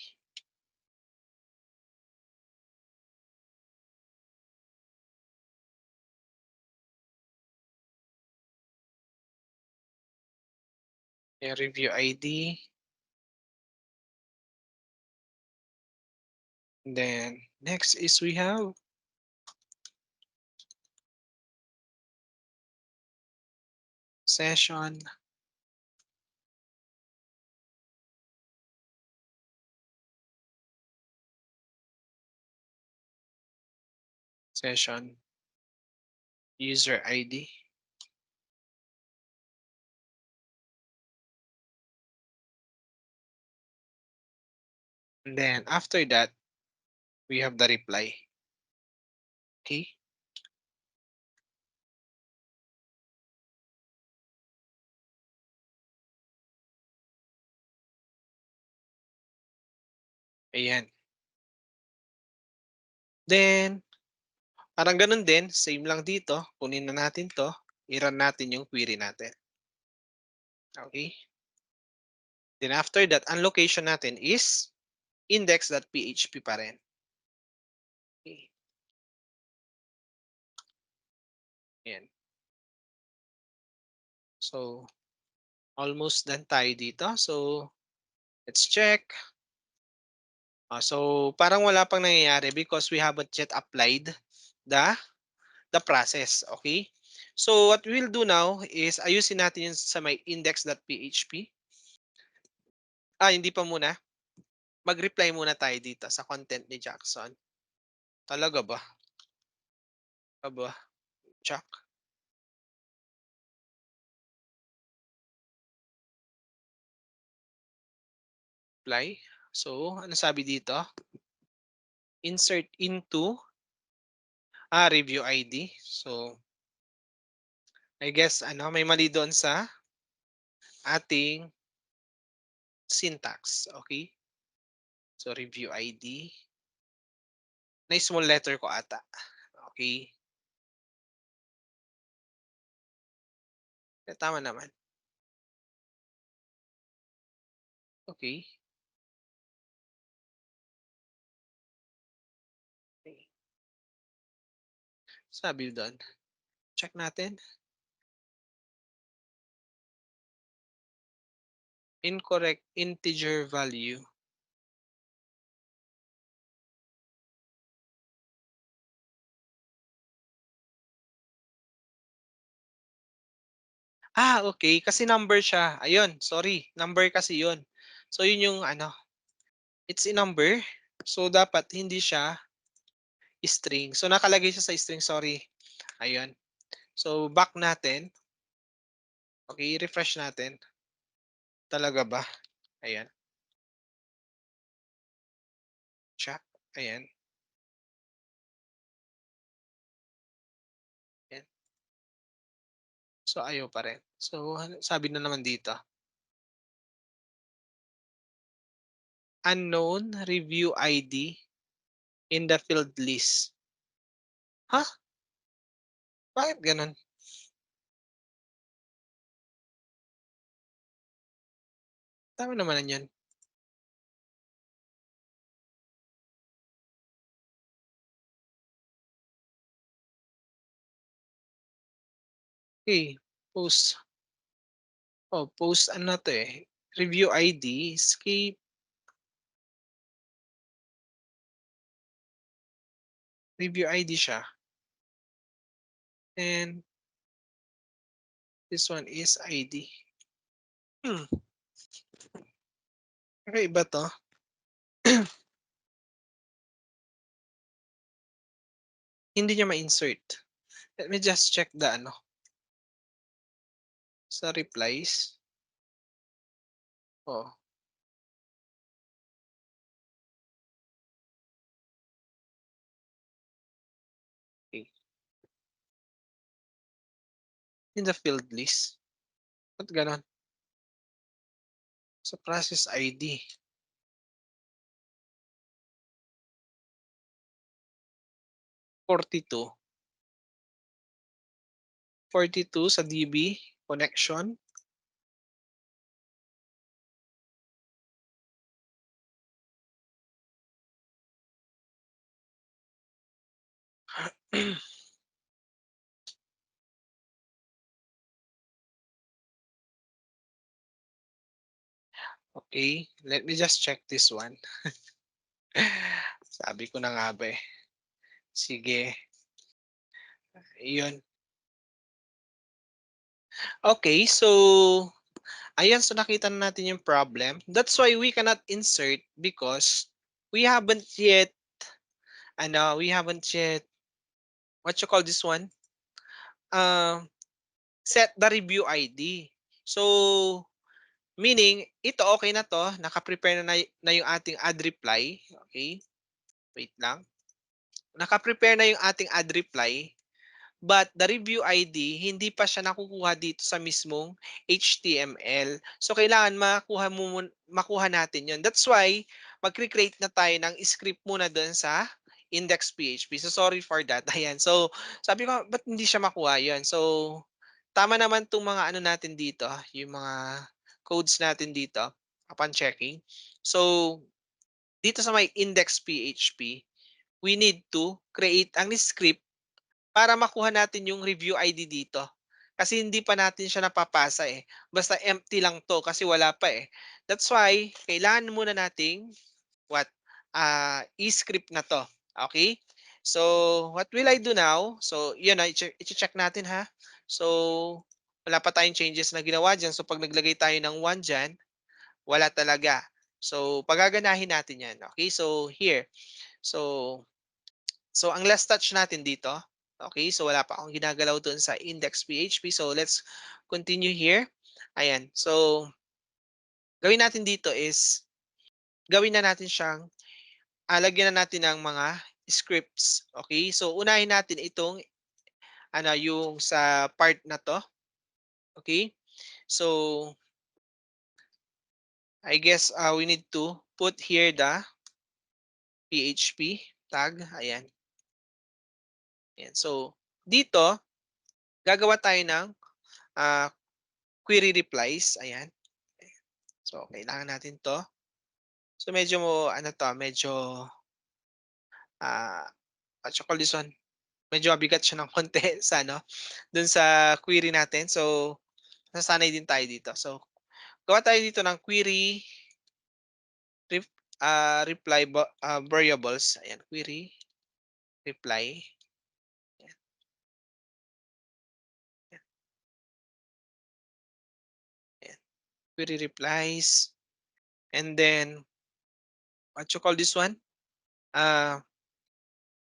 Ayan, review ID. And then next is we have session. Session user ID. And then after that, we have the reply. Okay. Ayan. Then, parang ganun din, same lang dito. Kunin na natin to. I-run natin yung query natin. Okay. Then after that, ang location natin is index.php pa rin. Okay. Ayan. So, almost done tayo dito. So, let's check. So, parang wala pang nangyayari because we haven't yet applied the the process. Okay? So, what we'll do now is ayusin natin yung sa may index.php. Hindi pa muna. Mag-reply muna tayo dito sa content ni Jackson. Talaga ba? Aba, check. Reply. So, ano sabi dito? Insert into. Review ID. So, I guess ano, may mali doon sa ating syntax. Okay? So, review ID. Na small letter ko ata. Okay? Tama naman. Okay. Okay. Sabi doon. Check natin. Incorrect integer value. Okay. Kasi number siya. Ayun, sorry. Number kasi yun. So, yun yung ano, it's a number. So, dapat hindi siya string. So, nakalagay siya sa string, sorry. Ayun. So, back natin. Okay, refresh natin. Talaga ba? Ayan. Check. Ayan. Ayan. So, ayaw pa rin. So, sabi na naman dito, unknown review ID in the field list. Ha? Bakit ganun? Tama naman yan. Okay. Post. Post ano to eh. Review ID. Escape. Review ID siya. And this one is ID. Hmm. Okay ba to? Hindi niya ma-insert. Let me just check the ano. Sa replies. Oh, okay. In the field list. Ba't ganon? Sa process ID. 42. 42 sa DB connection. Okay, let me just check this one. Sabi ko na nga ba eh. Sige, yun. Okay, so ayan, so nakita na natin yung problem. That's why we cannot insert because we haven't yet we haven't yet what you call this one? Uh, set the review ID. So meaning ito okay na 'to, naka-prepare na yung ating add reply, okay? Wait lang. Naka-prepare na yung ating add reply. But the review ID, hindi pa siya nakukuha dito sa mismong HTML. So, kailangan makuha natin yon. That's why, magkre-create na tayo ng script muna doon sa index.php. So, sorry for that. Ayan. So, sabi ko, ba't hindi siya makuha yon? So, tama naman itong mga ano natin dito, yung mga codes natin dito upon checking. So, dito sa may index.php, we need to create ang script para makuha natin yung review ID dito. Kasi hindi pa natin siya napapasa eh. Basta empty lang 'to kasi wala pa eh. That's why kailangan muna nating what, i-script na 'to, okay? So, what will I do now? So, 'yun na iche-check natin ha. So, wala pa tayong changes na ginawa diyan. So, 'pag naglagay tayo ng 1 diyan, wala talaga. So, pagaganahin natin 'yan, okay? So, here. So, ang last touch natin dito, okay, so wala pa akong ginagalaw doon sa index.php. So let's continue here. Ayan. So gawin natin dito is gawin na natin siyang lagyan na natin ng mga scripts. Okay? So unahin natin itong ano yung sa part na 'to. Okay? So I guess we need to put here the PHP tag. Ayan. Ayan. So dito gagawa tayo ng ah, query replies. Ayan. So kailangan natin 'to. So medyo ano 'to, medyo what you call this one, medyo mabigat siya ng konti sa ano, dun sa query natin. So nasanay din tayo dito. So gawa tayo dito ng query ref reply variables. Ayan, query reply, ayan, ayan, ayan. Query replies, and then what you call this one, ah,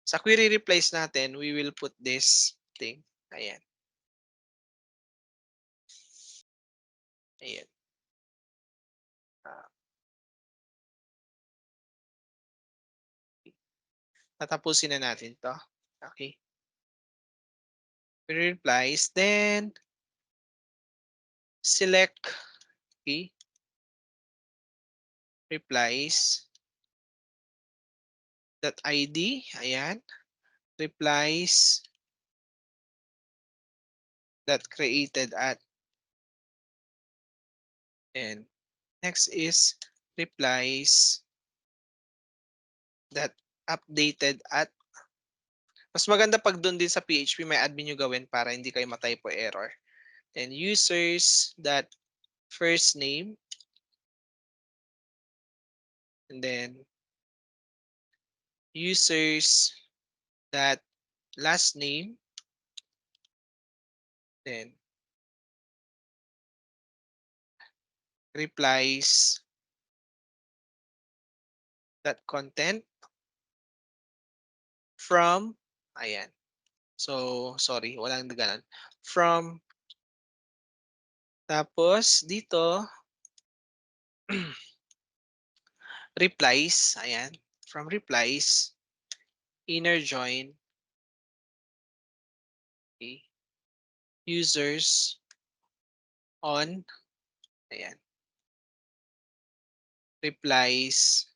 sa query replies natin, we will put this thing. Ayan, ayan. Ah, Tatapusin na natin 'to. Okay, query replies, then select, okay, replies dot id, ayan, replies that created at, and next is replies that updated at. Mas maganda 'pag dun din sa PHP may admin niyo gawin para hindi kayo ma-typo error. Then users that first name, and then users that last name, then replies that content from, ayan. So, sorry, walang gano'n. From, tapos dito, replies, ayan. From replies, inner join, okay, users on, ayan, replies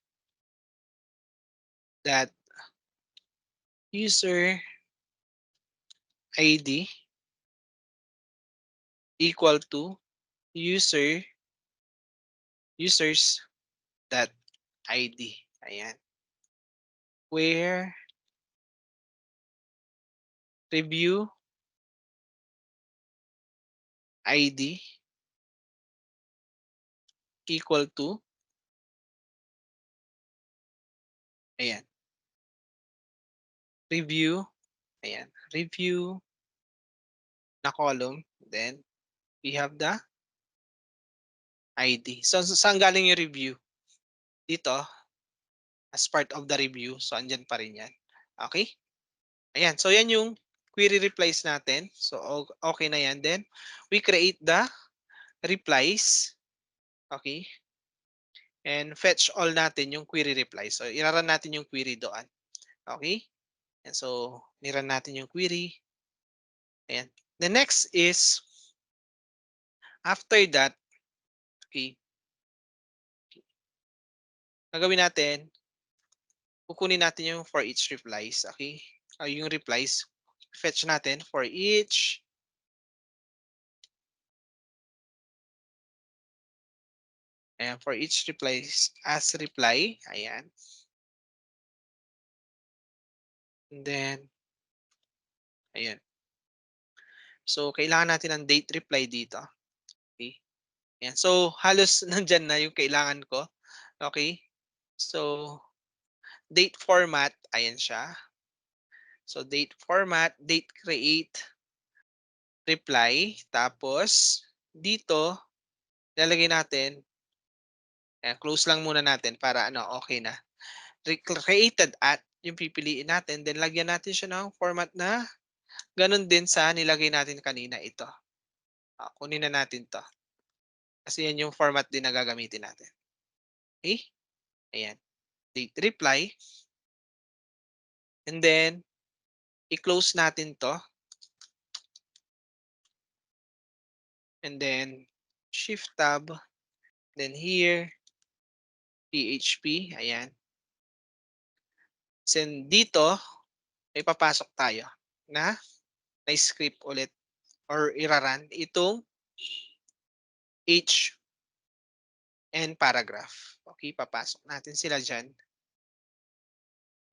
that user ID equal to user users that ID. Ayan. Where review ID equal to, ayan, review, ayan, review na column, then we have the ID. So saan galing yung review? Dito, as part of the review. So andyan pa rin yan. Okay? Ayan. So yan yung query replies natin. So okay na yan. Then we create the replies. Okay? And fetch all natin yung query replies. So iraran natin yung query doon. Okay? And so niran natin yung query. Ayan. The next is after that, okay, gagawin natin, kukunin natin yung for each replies. Okay? Yung replies, fetch natin for each. Ayan, for each replies as reply. Ayan. And then, ayan. So, kailangan natin ng date reply dito. Okay. Ayan. So, halos nandyan na yung kailangan ko. Okay. So, date format. Ayan siya. So, date format, date create, reply. Tapos, dito, lalagay natin, ayan, close lang muna natin para ano, okay na. Created at, yung pipiliin natin. Then, lagyan natin siya ng format na gano'n din sa nilagay natin kanina, ito. Kunin na natin 'to. Kasi 'yan yung format din na gagamitin natin. Okay, ayan. Date reply, And then, i-close natin 'to. And then, shift tab. Then here, PHP, ayan. Then dito, may papasok tayo na script ulit or ira-run itong H and paragraph. Okay, papasok natin sila diyan.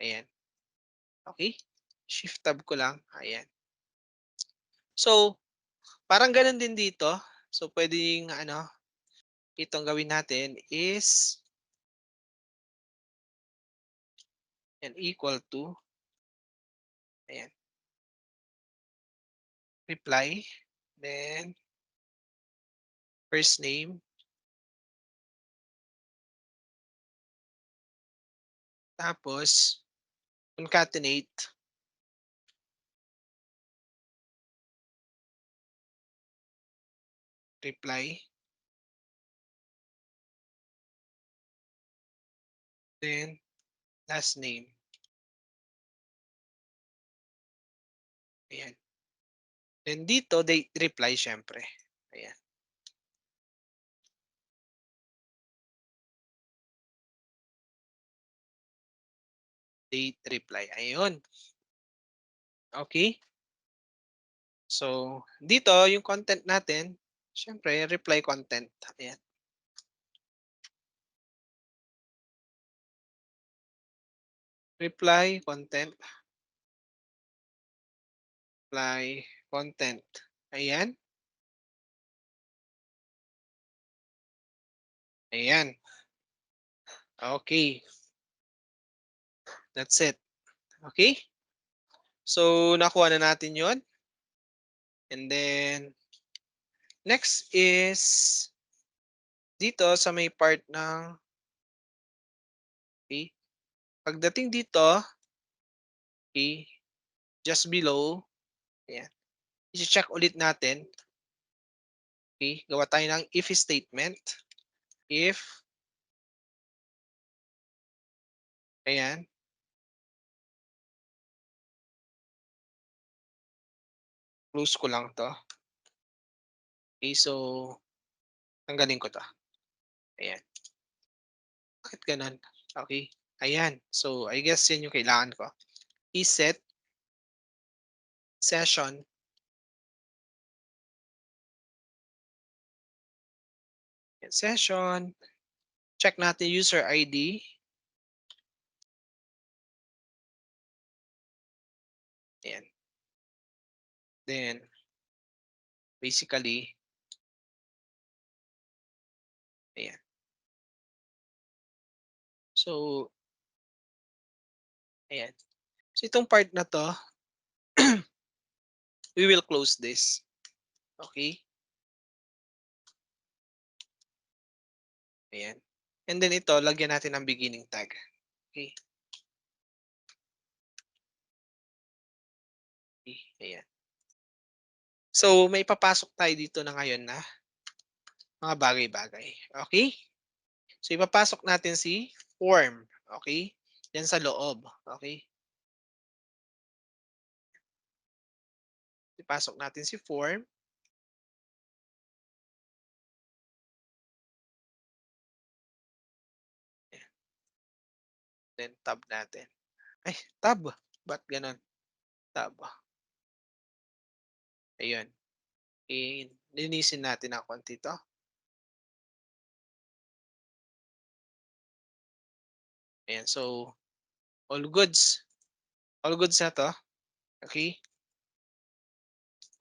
Ayan. Okay. Shift tab ko lang. Ayan. So, parang gano'n din dito. So, puwedeng ano, itong gawin natin is yan, equal to, ayan, reply, then first name, tapos concatenate, reply, then last name. Ayan. Then dito, date reply siyempre. Ayan. Date reply. Ayun. Okay. So, dito yung content natin, siyempre reply content. Ayan. Reply content, reply content. Ayan. Ayan. Okay. That's it. Okay? So, nakuha na natin yon. And then, next is dito sa may part ng, okay, pagdating dito, okay, just below, ayan, i-check ulit natin, okay, gawa tayo ng if statement, if, ayan, close ko lang to. Okay, so, tanggalin ko to. Ayan. Bakit ganun? Okay, ayan. So, I guess yan yung kailangan ko. I-set session, session, check natin user ID, ayan. Then, basically, ayan. So, ayan. So, itong part na 'to, we will close this. Okay? Ayan. And then ito, lagyan natin ng beginning tag. Okay? Okay, ayan. So, may papasok tayo dito na ngayon na mga bagay-bagay. Okay? So, ipapasok natin si form. Okay? Yan sa loob. Okay? Ipasok natin si form. Then, tab natin. Ay, tab. Ba't ganun? Tab. Ayun. Linisin natin ng konti to. Ayan. So, all goods. All goods na to. Okay?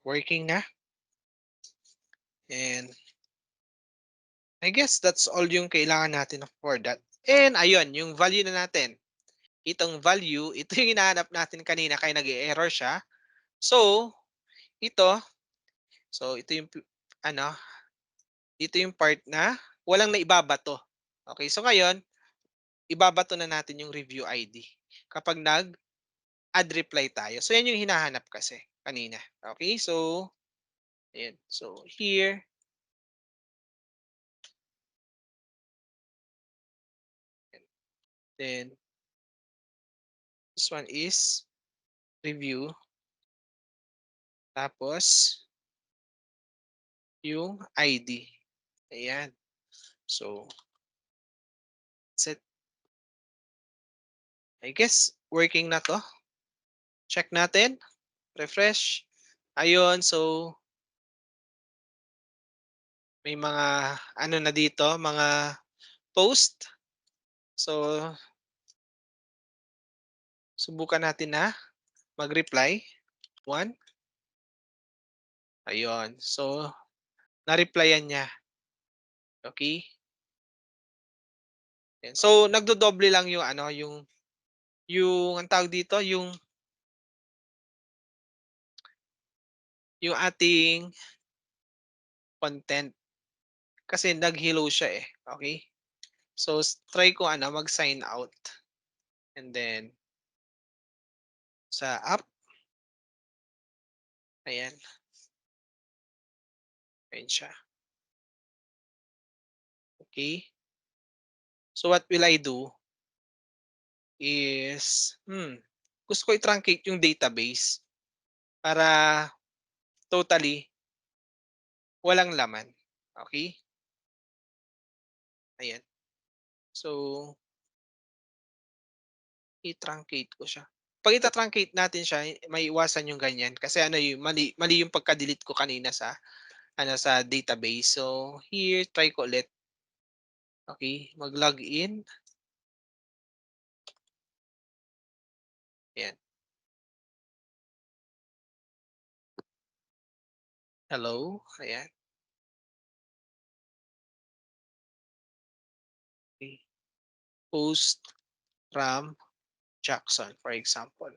Working na. And I guess that's all yung kailangan natin for that. And ayun, yung value na natin. Itong value, ito yung hinahanap natin kanina kaya nag-e-error siya. So, ito, so ito yung ano, ito yung part na walang naibabato. Okay, so ngayon, ibabato na natin yung review ID kapag nag-add reply tayo. So, yan yung hinahanap kasi kanina. Okay, so, ayan. So, here, then, This one is review. Tapos, yung ID. Ayan. So, set. I guess, working na to. Check natin. Refresh. Ayun. So, may mga ano na dito, mga post. So, subukan natin na mag-reply. One. Ayun. So, na-replyan niya. Okay? Ayan. So, nagdodoble lang yung ano, yung ang tawag dito, yung ating content. Kasi nag-hello siya eh. Okay? So, try ko ano, mag-sign out. And then, sa app, ayan, ayan siya. Okay? So, what will I do is, gusto ko i-truncate yung database para totally walang laman. Okay? Ayan. So, i-truncate ko siya. 'Pag ita-truncate natin siya, maiiwasan yung ganyan kasi ano yung mali yung pagka-delete ko kanina sa ano, sa database. So, here try ko ulit. Okay, mag-login. Ayan. Hello, ayan. Okay. Post from Jackson, for example.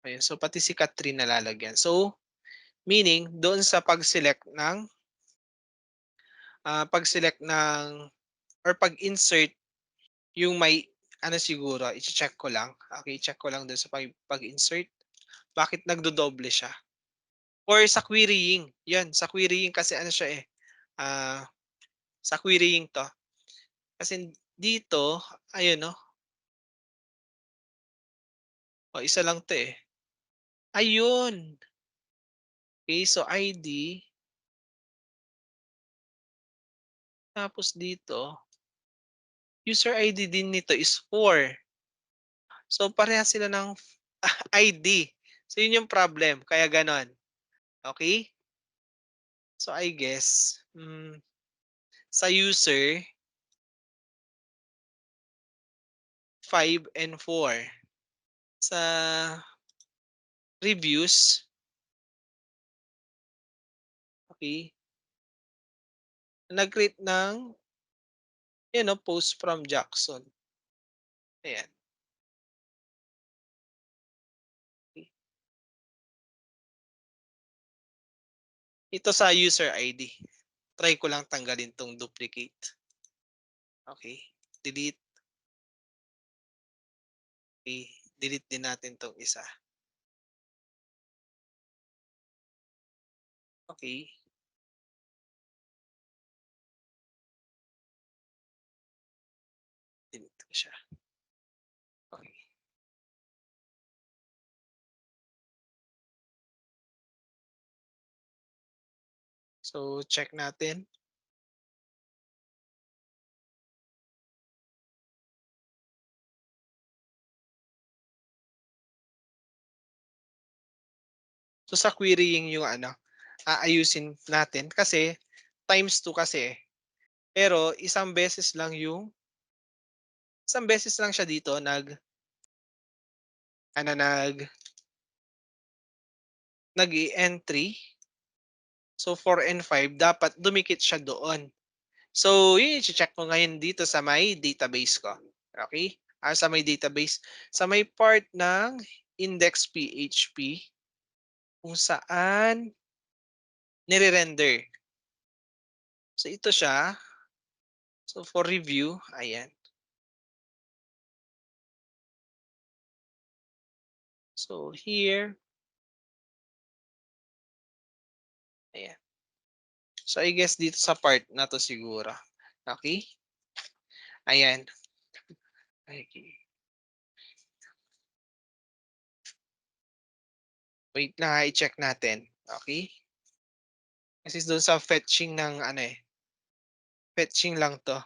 Ayan, so pati si Catherine nalalagyan. So, meaning doon sa pag-select ng, pag-select ng or pag-insert yung may ano siguro, iche-check ko lang. Okay, check ko lang doon sa pag-insert. Bakit nagdodoble siya? Or sa querying, 'yan sa querying kasi ano siya, eh, ah, sa querying 'to. Kasi dito, ayun 'no, oh, isa lang 'to, eh. Ayun, okey so ID, tapos dito, user ID din nito is 4. So parehas sila ng ID. So yun yung problem kaya gano'n, okey? So I guess, sa user 5 and 4. Sa reviews, okey, nag-create ng, you know, post from Jackson, ayan. Ito sa user ID. Try ko lang tanggalin 'tong duplicate. Okey, delete, okey, delete din natin 'tong isa. Okey, delete ko siya. Okey. So, check natin. So, sa querying yung ano, aayusin natin kasi times 2 kasi, eh. Pero isang beses lang siya dito ano, nag-e-entry. So, 4 and 5 dapat dumikit siya doon. So, yun iche-check ko ngayon dito sa may database ko. Okay? Sa may database, sa may part ng index PHP kung saan nire-render. So, ito siya. So, for review, ayan. So, here, ayan. So, I guess dito sa part na to siguro. Okay? Ayan. Okay. Wait na, i-check natin. Okay? Kasi doon sa fetching ng ano eh, fetching lang 'to.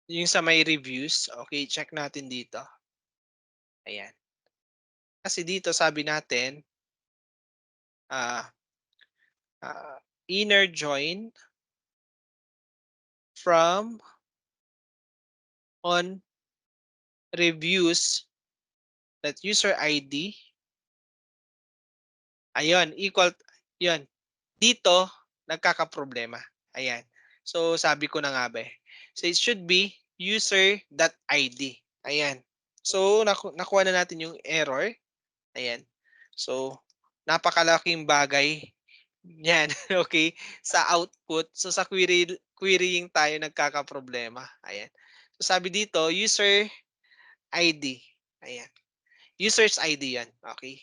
Yung sa may reviews, okay, check natin dito. Ayan. Kasi dito sabi natin, ah, inner join from on reviews that user ID, ayun, equal, yun. Dito, nagkakaproblema. Ayan. So, sabi ko na nga ba eh. So, it should be user.id. Ayan. So, nakuha na natin yung error. Ayan. So, napakalaking bagay yan, okay, sa output. So, sa querying tayo nagkakaproblema. Ayan. So, sabi dito, user ID. Ayan. User's ID yan. Okay.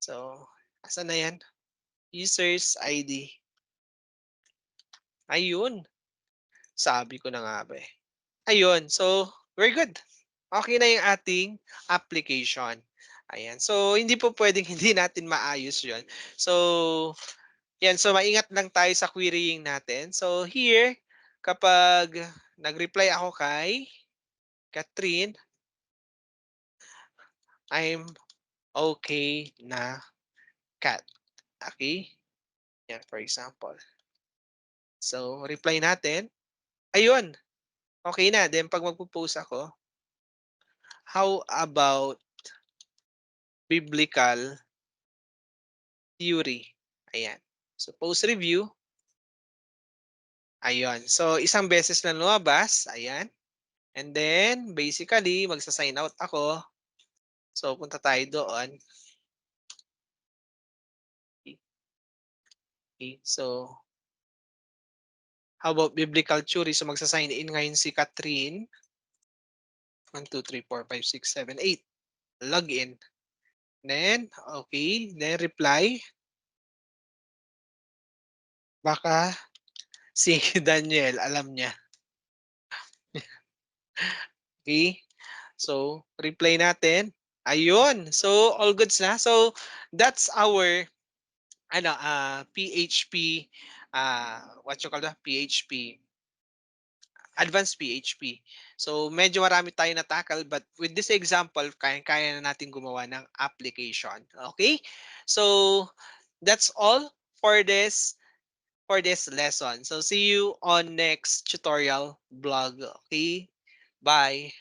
So, asan na yan? User's ID. Ayun. Sabi ko na nga ba eh. Ayun. So, we're good. Okay na yung ating application. Ayan. So, hindi po pwedeng hindi natin maayos yon. So, yan. So, maingat lang tayo sa querying natin. So, here, kapag nag-reply ako kay Catherine, I'm okay na cat. Okay? Yan, for example. So, reply natin. Ayun. Okay na. Then, pag magpo-post ako, how about biblical theory? Ayan. So, post review. Ayun. So, isang beses na lumabas. Ayan. And then, basically, magsa-sign out ako. So, punta tayo doon. Okay. So, how about biblical theory? So, magsa-sign in ngayon si Catherine. 1, 2, 3, 4, 5, 6, 7, 8. Login. Then, okay. Then, reply. Baka si Daniel, alam niya. Okay. So, reply natin. Ayun. So, all goods na. So, that's our ano, PHP, what you call that? PHP, advanced PHP. So, medyo marami tayong na-tackle but with this example, kaya na natin gumawa ng application. Okay? So, that's all for this lesson. So, see you on next tutorial vlog. Okay? Bye.